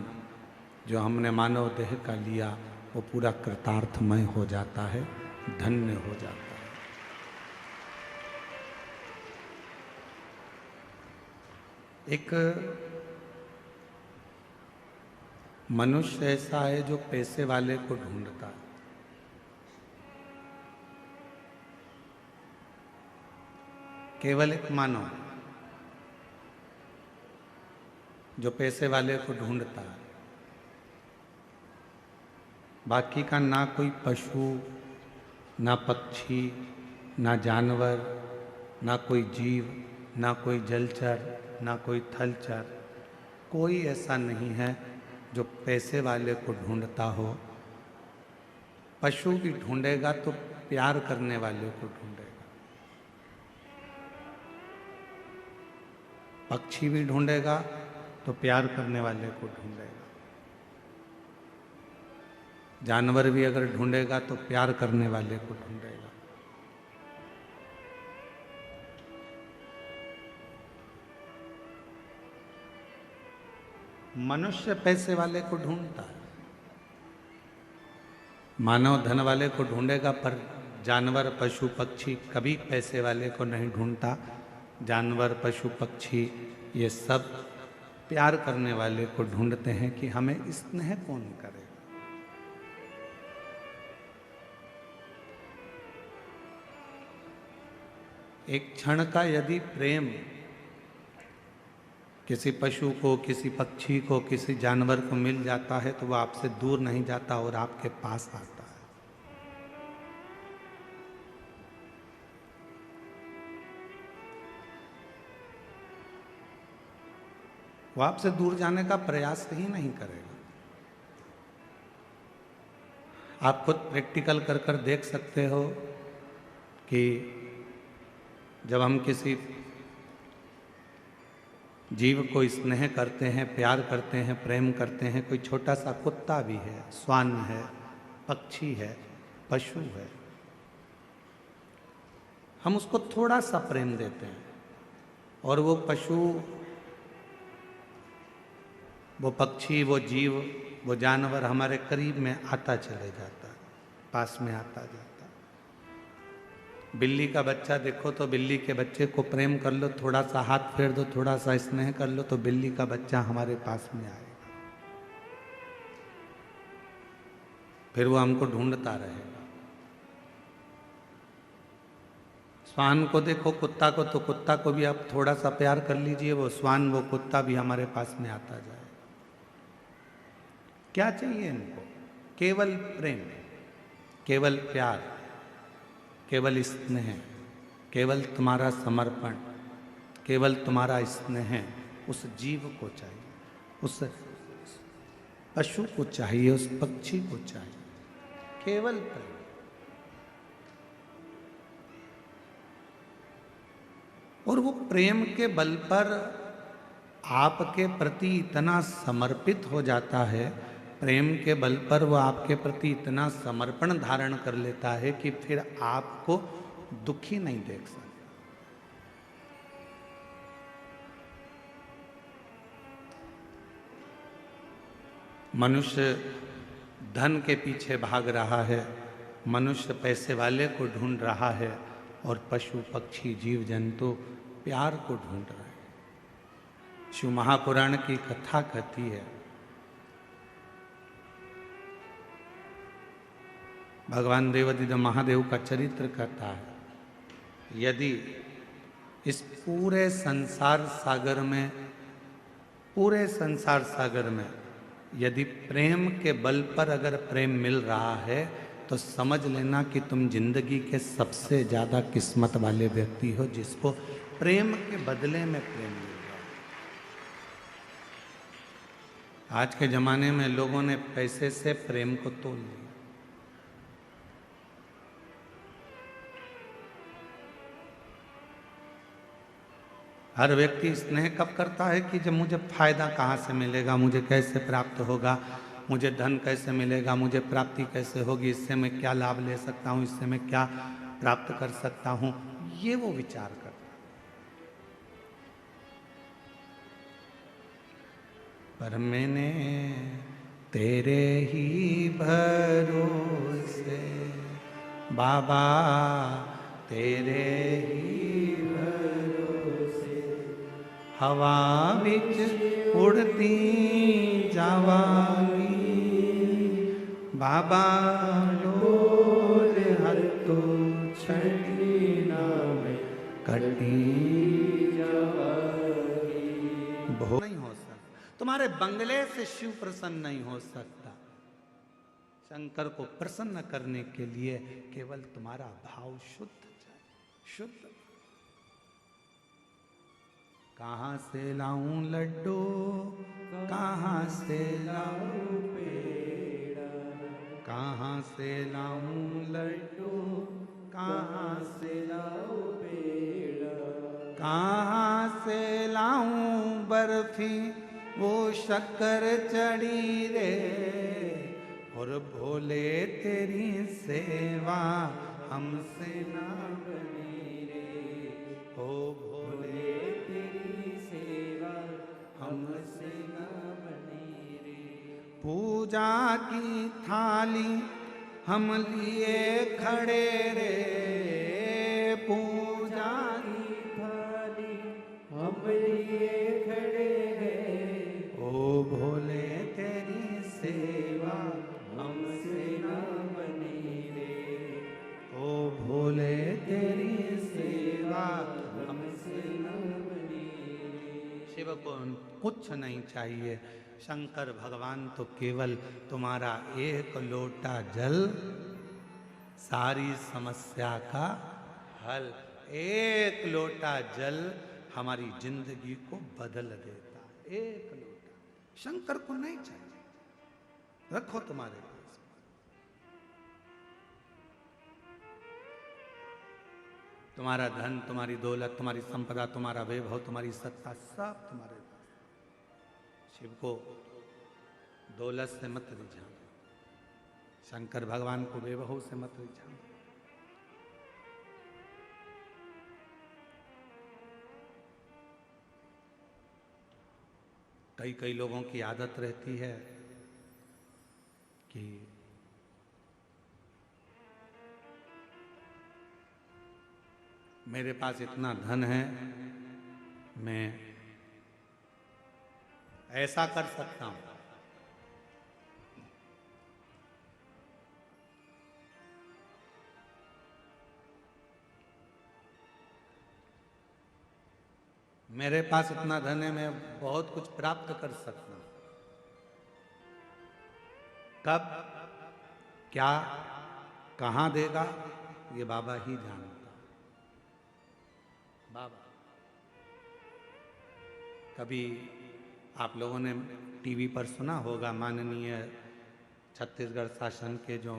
जो हमने मानव देह का लिया वो पूरा कृतार्थमय हो जाता है, धन्य हो जाता है। एक मनुष्य ऐसा है जो पैसे वाले को ढूंढता है। केवल एक मानव जो पैसे वाले को ढूंढता है, बाकी का ना कोई पशु, ना पक्षी, ना जानवर, ना कोई जीव, ना कोई जलचर, ना कोई थलचर, कोई ऐसा नहीं है जो पैसे वाले को ढूंढता हो। पशु भी ढूंढेगा तो प्यार करने वाले को ढूंढेगा, पक्षी भी ढूंढेगा तो प्यार करने वाले को ढूंढेगा। जानवर भी अगर ढूंढेगा तो प्यार करने वाले को ढूंढेगा। मनुष्य पैसे वाले को ढूंढता है, मानव धन वाले को ढूंढेगा, पर जानवर पशु पक्षी कभी पैसे वाले को नहीं ढूंढता। जानवर पशु पक्षी ये सब प्यार करने वाले को ढूंढते हैं कि हमें स्नेह कौन करे। एक क्षण का यदि प्रेम किसी पशु को, किसी पक्षी को, किसी जानवर को मिल जाता है तो वह आपसे दूर नहीं जाता और आपके पास आता है। वो आपसे दूर जाने का प्रयास ही नहीं करेगा। आप खुद प्रैक्टिकल कर कर देख सकते हो कि जब हम किसी जीव को स्नेह करते हैं, प्यार करते हैं, प्रेम करते हैं, कोई छोटा सा कुत्ता भी है, श्वान है, पक्षी है, पशु है, हम उसको थोड़ा सा प्रेम देते हैं और वो पशु, वो पक्षी, वो जीव, वो जानवर हमारे करीब में आता चले जाता है, पास में आता जाता है। बिल्ली का बच्चा देखो तो बिल्ली के बच्चे को प्रेम कर लो, थोड़ा सा हाथ फेर दो, थोड़ा सा स्नेह कर लो तो बिल्ली का बच्चा हमारे पास में आएगा, फिर वो हमको ढूंढता रहेगा। श्वान को देखो, कुत्ता को, तो कुत्ता को भी आप थोड़ा सा प्यार कर लीजिए, वो श्वान, वो कुत्ता भी हमारे पास में आता जाएगा। क्या चाहिए इनको? केवल प्रेम, केवल प्यार, केवल स्नेह, केवल तुम्हारा समर्पण, केवल तुम्हारा स्नेह उस जीव को चाहिए, उस पशु को चाहिए, उस पक्षी को चाहिए, केवल प्रेम। और वो प्रेम के बल पर आपके प्रति इतना समर्पित हो जाता है, प्रेम के बल पर वो आपके प्रति इतना समर्पण धारण कर लेता है कि फिर आपको दुखी नहीं देख सकता। मनुष्य धन के पीछे भाग रहा है, मनुष्य पैसे वाले को ढूंढ रहा है और पशु पक्षी जीव जंतु प्यार को ढूंढ रहे हैं। शिव महापुराण की कथा कहती है, भगवान देवादिदेव महादेव का चरित्र कहता है, यदि इस पूरे संसार सागर में, पूरे संसार सागर में यदि प्रेम के बल पर अगर प्रेम मिल रहा है तो समझ लेना कि तुम जिंदगी के सबसे ज्यादा किस्मत वाले व्यक्ति हो जिसको प्रेम के बदले में प्रेम मिल रहा है। आज के जमाने में लोगों ने पैसे से प्रेम को तोल लिया। हर व्यक्ति स्नेह कब करता है कि जब मुझे फायदा कहाँ से मिलेगा, मुझे कैसे प्राप्त होगा, मुझे धन कैसे मिलेगा, मुझे प्राप्ति कैसे होगी, इससे मैं क्या लाभ ले सकता हूँ, इससे मैं क्या प्राप्त कर सकता हूँ, ये वो विचार करता है। पर मैंने तेरे ही भरोसे बाबा, तेरे ही भरोसे हवा बिच उड़ती जावांगी बाबा, डोर हत्तो छड़ी नाम कटी जावांगी। बहुत नहीं हो सकता, तुम्हारे बंगले से शिव प्रसन्न नहीं हो सकता। शंकर को प्रसन्न करने के लिए केवल तुम्हारा भाव शुद्ध चाहिए, शुद्ध। कहाँ से लाऊं लड्डू, कहाँ से लाऊं पेड़ा, कहाँ से लाऊं लड्डू, कहाँ से लाऊं पेड़ा, कहाँ से लाऊं बर्फी, वो शक्कर चढ़ी रे, और भोले तेरी सेवा हमसे ना बनी रे, ओ भोले तेरी सेवा हमसे ना बनी रे। पूजा की थाली हम लिए खड़े रे, पूजा की थाली हम लिए खड़े रे, ओ भोले तेरी सेवा हमसे ना बनी रे, ओ भोले तेरी सेवा हमसे ना बनी रे। शिव को कुछ नहीं चाहिए, शंकर भगवान तो केवल तुम्हारा एक लोटा जल सारी समस्या का हल। एक लोटा जल हमारी जिंदगी को बदल देता, एक लोटा। शंकर को नहीं चाहिए, रखो तुम्हारे पास। तुम्हारा धन, तुम्हारी दौलत, तुम्हारी संपदा, तुम्हारा वैभव, तुम्हारी सत्ता, सब तुम्हारे पास। शिव को दौलत से मत रिझाओ, शंकर भगवान को वैभव से मत रिझाओ। कई कई लोगों की आदत रहती है कि मेरे पास इतना धन है, मैं ऐसा कर सकता हूं। मेरे पास इतना धन है, मैं बहुत कुछ प्राप्त कर सकता हूं। कब, क्या, कहां देगा, ये बाबा ही जानता। बाबा, कभी आप लोगों ने टीवी पर सुना होगा, माननीय छत्तीसगढ़ शासन के जो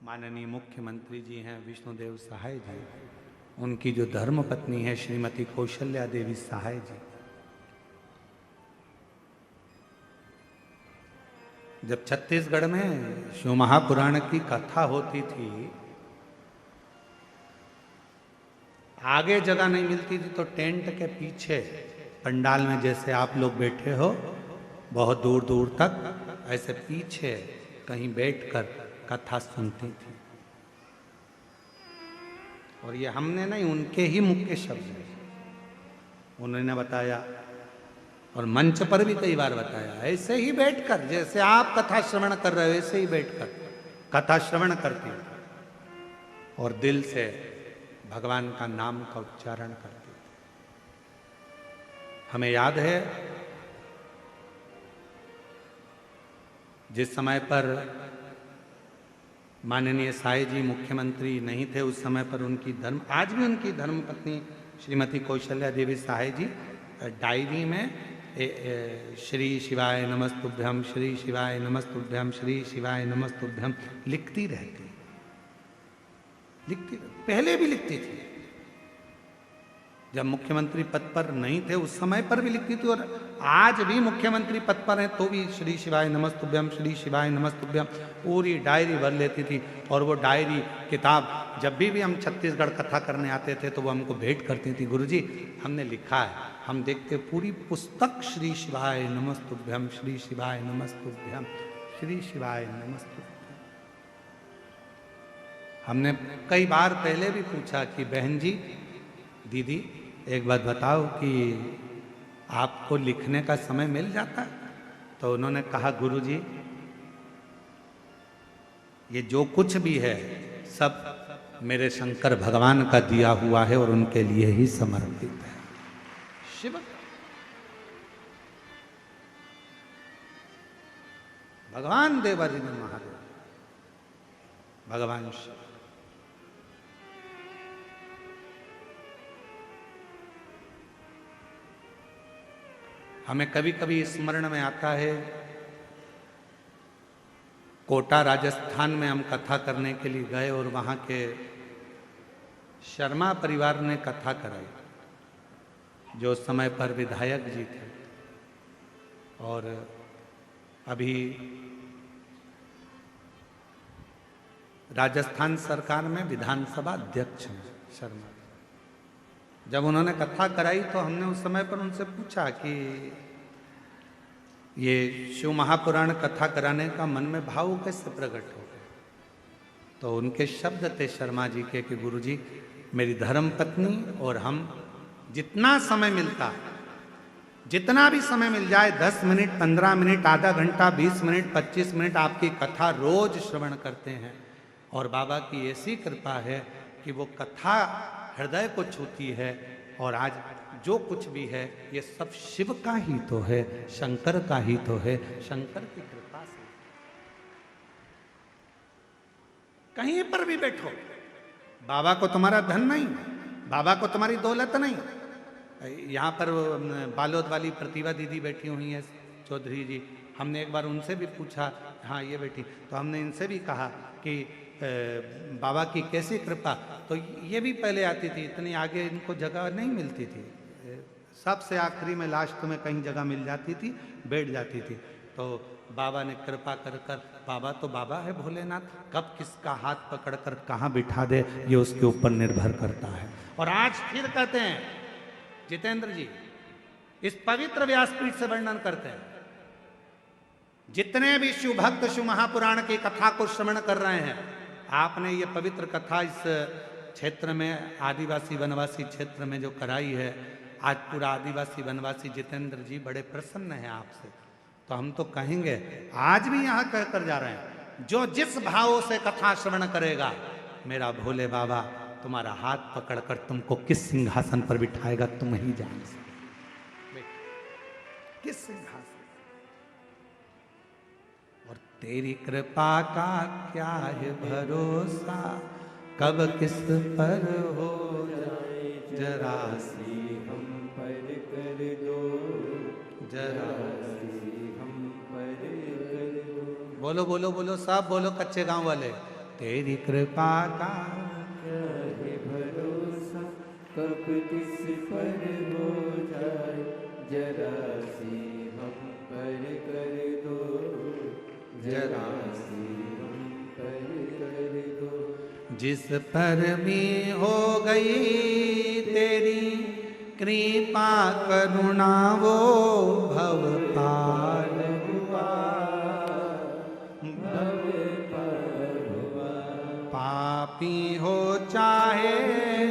माननीय मुख्यमंत्री जी हैं विष्णुदेव सहाय जी, उनकी जो धर्म पत्नी है श्रीमती कौशल्या देवी सहाय जी, जब छत्तीसगढ़ में शिव महापुराण की कथा होती थी, आगे जगह नहीं मिलती थी तो टेंट के पीछे पंडाल में जैसे आप लोग बैठे हो, बहुत दूर दूर तक ऐसे पीछे कहीं बैठकर कथा सुनती थी। और ये हमने नहीं, उनके ही मुख के शब्द हैं, उन्होंने बताया और मंच पर भी कई बार बताया। ऐसे ही बैठकर, जैसे आप कथा श्रवण कर रहे हो, ऐसे ही बैठकर कथा श्रवण करती और दिल से भगवान का नाम का उच्चारण करती। हमें याद है जिस समय पर माननीय साई जी मुख्यमंत्री नहीं थे, उस समय पर उनकी धर्म, आज भी उनकी धर्म पत्नी श्रीमती कौशल्या देवी सहाय जी डायरी में श्री शिवाय नमस्तुभ्यम, श्री शिवाय नमस्तुभ्यम, श्री शिवाय नमस्तुभ्यम लिखती रहती, पहले भी लिखती थी। जब मुख्यमंत्री पद पर नहीं थे उस समय पर भी लिखती थी, और आज भी मुख्यमंत्री पद पर हैं तो भी श्री शिवाय नमस्तुभ्यम, श्री शिवाय नमस्तुभ्यम पूरी डायरी भर लेती थी। और वो डायरी किताब जब भी हम छत्तीसगढ़ कथा करने आते थे तो वो हमको भेंट करती थी, गुरुजी हमने लिखा है। हम देखते पूरी पुस्तक श्री शिवाय नमस्तुभ्यम, श्री शिवाय नमस्तुभ्यम, श्री शिवाय नमस्तुभ्यम। हमने कई बार पहले भी पूछा कि बहन जी, दीदी एक बात बताओ कि आपको लिखने का समय मिल जाता है? तो उन्होंने कहा गुरुजी ये जो कुछ भी है सब मेरे शंकर भगवान का दिया हुआ है और उनके लिए ही समर्पित है। शिव भगवान देवादिदेव महादेव, भगवान शिव। हमें कभी कभी स्मरण में आता है, कोटा राजस्थान में हम कथा करने के लिए गए और वहाँ के शर्मा परिवार ने कथा कराई, जो उस समय पर विधायक जी थे। और अभी राजस्थान सरकार में विधानसभा अध्यक्ष हैं शर्मा। जब उन्होंने कथा कराई तो हमने उस समय पर उनसे पूछा कि ये शिव महापुराण कथा कराने का मन में भाव कैसे प्रकट हो गए। तो उनके शब्द थे शर्मा जी के कि गुरुजी, मेरी धर्म पत्नी और हम जितना समय मिलता, जितना भी समय मिल जाए, 10 मिनट, 15 मिनट, आधा घंटा, 20 मिनट, 25 मिनट आपकी कथा रोज श्रवण करते हैं। और बाबा की ऐसी कृपा है कि वो कथा हृदय को छूती है। और आज जो कुछ भी है ये सब शिव का ही तो है, शंकर का ही तो है, शंकर की कृपा से। कहीं पर भी बैठो, बाबा को तुम्हारा धन नहीं, बाबा को तुम्हारी दौलत नहीं। यहाँ पर बालोद वाली प्रतिभा दीदी बैठी हुई है, चौधरी जी, हमने एक बार उनसे भी पूछा, हाँ ये बैठी, तो हमने इनसे भी कहा कि बाबा की कैसी कृपा। तो ये भी पहले आती थी, इतनी आगे इनको जगह नहीं मिलती थी, सबसे आखिरी में लास्ट में कहीं जगह मिल जाती थी, बैठ जाती थी। तो बाबा ने कृपा कर कर, बाबा तो बाबा है भोलेनाथ, कब किसका हाथ पकड़कर कहाँ बिठा दे ये उसके ऊपर निर्भर करता है। और आज फिर कहते हैं जितेंद्र जी, इस पवित्र व्यासपीठ से वर्णन करते हैं, जितने भी शिव भक्त शिव महापुराण की कथा को श्रवण कर रहे हैं, आपने ये पवित्र कथा इस क्षेत्र में, आदिवासी वनवासी क्षेत्र में जो कराई है, आज पूरा आदिवासी वनवासी जितेंद्र जी बड़े प्रसन्न हैं आपसे। तो हम तो कहेंगे, आज भी यहाँ कहकर जा रहे हैं, जो जिस भाव से कथा श्रवण करेगा, मेरा भोले बाबा तुम्हारा हाथ पकड़कर तुमको किस सिंहासन पर बिठाएगा तुम ही जान सकते, किस सिंहासन। और तेरी कृपा का क्या है भरोसा, कब किस पर हो जाए जरा सी हम पर कर दो, जरा सी हम पर कर दो। बोलो बोलो बोलो, सब बोलो कच्चे गांव वाले, तेरी कृपा का क्या है भरोसा, कब किस पर हो जाए जरा सी हम पर कर दो, जरा सी हम पर कर दो। जिस पर भी हो गई तेरी कृपा करुणा वो भव पार हुआ, भव पार हुआ। पापी हो चाहे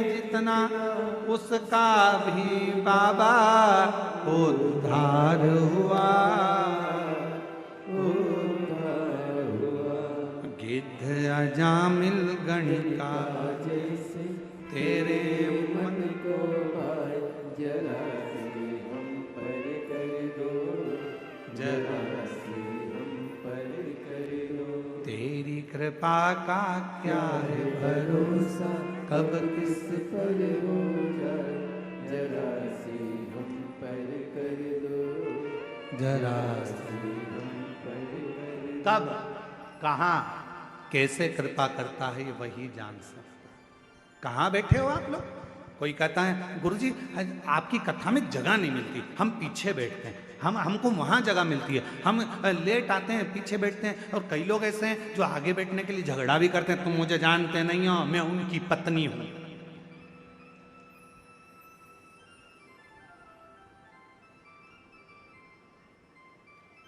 जितना उसका भी बाबा उद्धार हुआ, अजामिल गणिका जैसे तेरे मन को भाए, जरा सी हम पर कर दो, जरा सी हम पर कर दो। तेरी कृपा का क्या है भरोसा, कब किस पर हो जाए जरा सी हम पर कर दो, जरा सी हम पर कर दो। कब, कहाँ, कैसे कृपा करता है ये वही जान सकता है। कहाँ बैठे हो आप लोग? कोई कहता है गुरुजी आपकी कथा में जगह नहीं मिलती, हम पीछे बैठते हैं, हमको वहाँ जगह मिलती है, हम लेट आते हैं पीछे बैठते हैं। और कई लोग ऐसे हैं जो आगे बैठने के लिए झगड़ा भी करते हैं, तुम मुझे जानते नहीं हो, मैं उनकी पत्नी हूँ।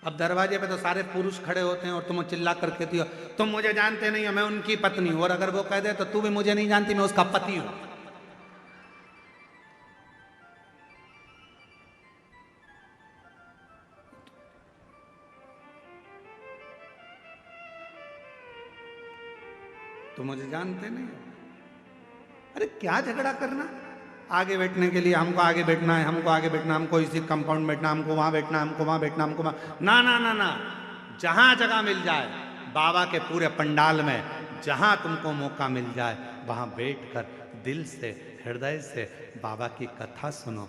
अब दरवाजे पे तो सारे पुरुष खड़े होते हैं और तुम चिल्ला कर कहती हो तुम मुझे जानते नहीं हो, मैं उनकी पत्नी हूं। और अगर वो कह दे तो तू भी मुझे नहीं जानती, मैं उसका पति हूं। तुम मुझे जानते नहीं हो, अरे क्या झगड़ा करना। आगे बैठने के लिए हमको आगे बैठना है, हमको आगे बैठना, हमको इसी कंपाउंड बैठना, हमको वहां बैठना, हमको वहां बैठना, हमको वहां, ना ना ना ना, जहां जगह मिल जाए बाबा के पूरे पंडाल में, जहां तुमको मौका मिल जाए वहां बैठकर दिल से हृदय से बाबा की कथा सुनो।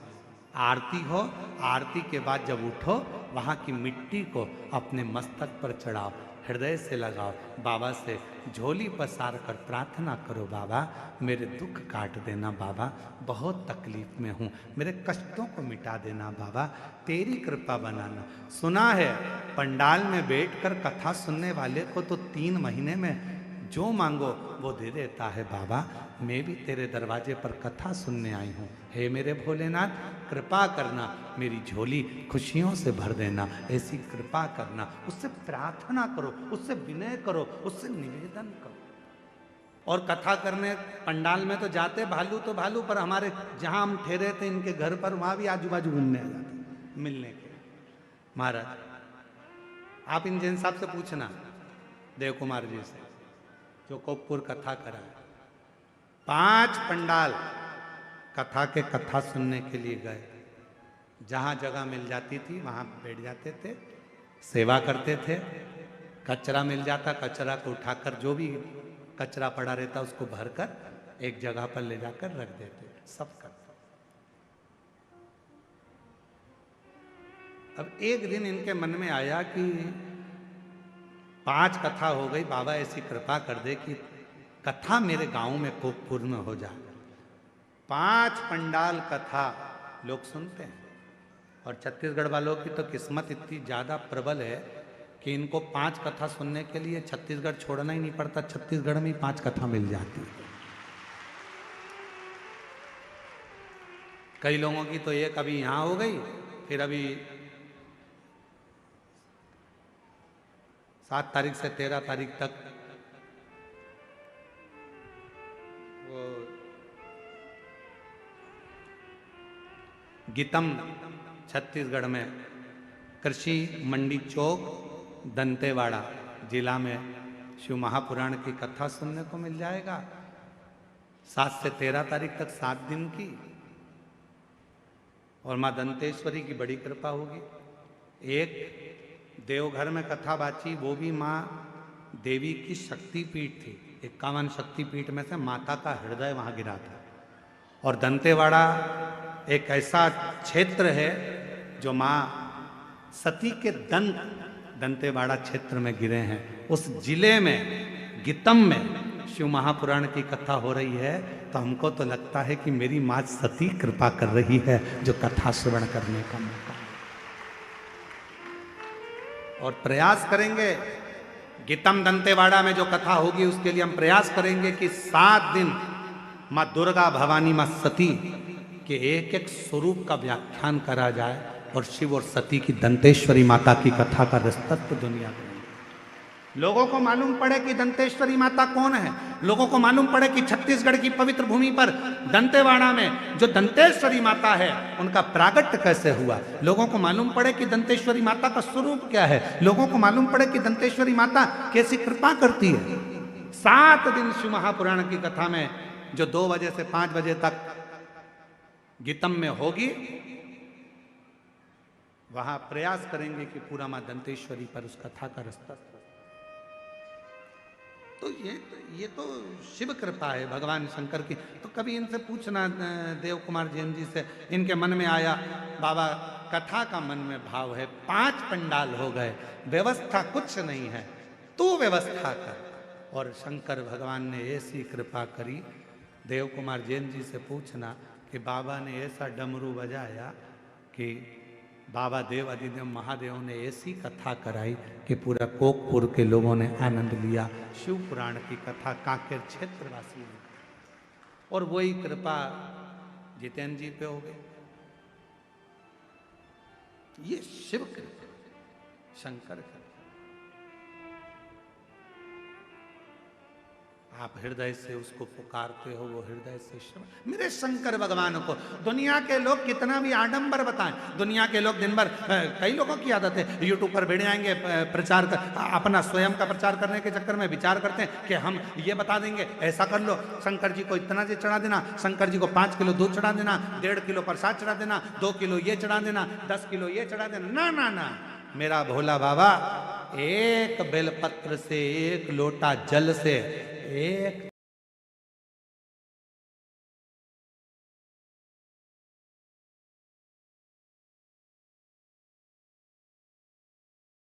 आरती हो, आरती के बाद जब उठो वहाँ की मिट्टी को अपने मस्तक पर चढ़ाओ, हृदय से लगाओ, बाबा से झोली पसार कर प्रार्थना करो, बाबा मेरे दुख काट देना, बाबा बहुत तकलीफ में हूँ, मेरे कष्टों को मिटा देना, बाबा तेरी कृपा बनाना। सुना है पंडाल में बैठकर कथा सुनने वाले को तो 3 महीने में जो मांगो वो दे देता है। बाबा मैं भी तेरे दरवाजे पर कथा सुनने आई हूँ, हे मेरे भोलेनाथ कृपा करना, मेरी झोली खुशियों से भर देना, ऐसी कृपा करना। उससे प्रार्थना करो, उससे विनय करो, उससे निवेदन करो। और कथा करने पंडाल में तो जाते भालू तो भालू, पर हमारे जहाँ हम ठहरे थे इनके घर पर, वहाँ भी आजू बाजू घूमने आ जाते मिलने के। महाराज आप इन जैन साहब से पूछना, देव कुमार जी से जो कोकपुर कथा कराए, 5 पंडाल कथा के कथा सुनने के लिए गए, जहाँ जगह मिल जाती थी वहाँ बैठ जाते थे, सेवा करते थे। कचरा मिल जाता, कचरा को उठाकर, जो भी कचरा पड़ा रहता उसको भरकर एक जगह पर ले जाकर रख देते, सब करते। अब एक दिन इनके मन में आया कि 5 कथा हो गई, बाबा ऐसी कृपा कर दे कि कथा मेरे गांव में कोकपुर में हो जाए। 5 पंडाल कथा लोग सुनते हैं, और छत्तीसगढ़ वालों की तो किस्मत इतनी ज़्यादा प्रबल है कि इनको 5 कथा सुनने के लिए छत्तीसगढ़ छोड़ना ही नहीं पड़ता, छत्तीसगढ़ में ही 5 कथा मिल जाती है। कई लोगों की तो एक अभी यहाँ हो गई, फिर अभी 7 तारीख से 13 तारीख तक वो गीतम छत्तीसगढ़ में कृषि मंडी चौक दंतेवाड़ा जिला में शिव महापुराण की कथा सुनने को मिल जाएगा। 7 से 13 तारीख तक 7 दिन की, और माँ दंतेश्वरी की बड़ी कृपा होगी। एक देवघर में कथा बाची, वो भी माँ देवी की शक्तिपीठ थी, 51 शक्तिपीठ में से माता का हृदय वहाँ गिरा था। और दंतेवाड़ा एक ऐसा क्षेत्र है जो माँ सती के दंतेवाड़ा क्षेत्र में गिरे हैं। उस जिले में गीतम में शिव महापुराण की कथा हो रही है, तो हमको तो लगता है कि मेरी माँ सती कृपा कर रही है जो कथा श्रवण करने का मौका। और प्रयास करेंगे, गीतम दंतेवाड़ा में जो कथा होगी उसके लिए हम प्रयास करेंगे कि 7 दिन माँ दुर्गा भवानी माँ सती के एक एक स्वरूप का व्याख्यान करा जाए, और शिव और सती की दंतेश्वरी माता की कथा का रसतत्व दुनिया में लोगों को मालूम पड़े कि दंतेश्वरी माता कौन है, लोगों को मालूम पड़े कि छत्तीसगढ़ की पवित्र भूमि पर दंतेवाड़ा में जो दंतेश्वरी माता है उनका प्रागट्य कैसे हुआ, लोगों को मालूम पड़े कि दंतेश्वरी माता का स्वरूप क्या है, लोगों को मालूम पड़े कि दंतेश्वरी माता कैसी कृपा करती है। 7 दिन शिव महापुराण की कथा में जो 2 बजे से 5 बजे तक गीतम में होगी, वहां प्रयास करेंगे कि पूरा मां दंतेश्वरी पर उस कथा का रास्ता। तो ये तो शिव कृपा है भगवान शंकर की। तो कभी इनसे पूछना देव कुमार जैन जी से, इनके मन में आया बाबा कथा का मन में भाव है, 5 पंडाल हो गए, व्यवस्था कुछ नहीं है, तू व्यवस्था कर। और शंकर भगवान ने ऐसी कृपा करी, देव कुमार जैन जी से पूछना कि बाबा ने ऐसा डमरू बजाया कि बाबा देव अधिदेव महादेव ने ऐसी कथा कराई कि पूरा कोकपुर के लोगों ने आनंद लिया। शिव पुराण की कथा कांकेर क्षेत्रवासी ने, और वही कृपा जितेंद्र जी पे हो गई। ये शिव कृपा, शंकर कृपा। आप हृदय से उसको पुकारते हो, वो हृदय से शिव। मेरे शंकर भगवान को दुनिया के लोग कितना भी आडंबर बताएं, दुनिया के लोग दिन भर, कई लोगों की आदत है यूट्यूब पर बैठ जाएंगे, प्रचार कर, अपना स्वयं का प्रचार करने के चक्कर में विचार करते हैं कि हम ये बता देंगे, ऐसा कर लो, शंकर जी को इतना से चढ़ा देना, शंकर जी को 5 किलो दूध चढ़ा देना, 1.5 किलो प्रसाद चढ़ा देना, 2 किलो ये चढ़ा देना, 10 किलो ये चढ़ा देना। ना ना ना, मेरा भोला बाबा एक बेलपत्र से, एक लोटा जल से, एक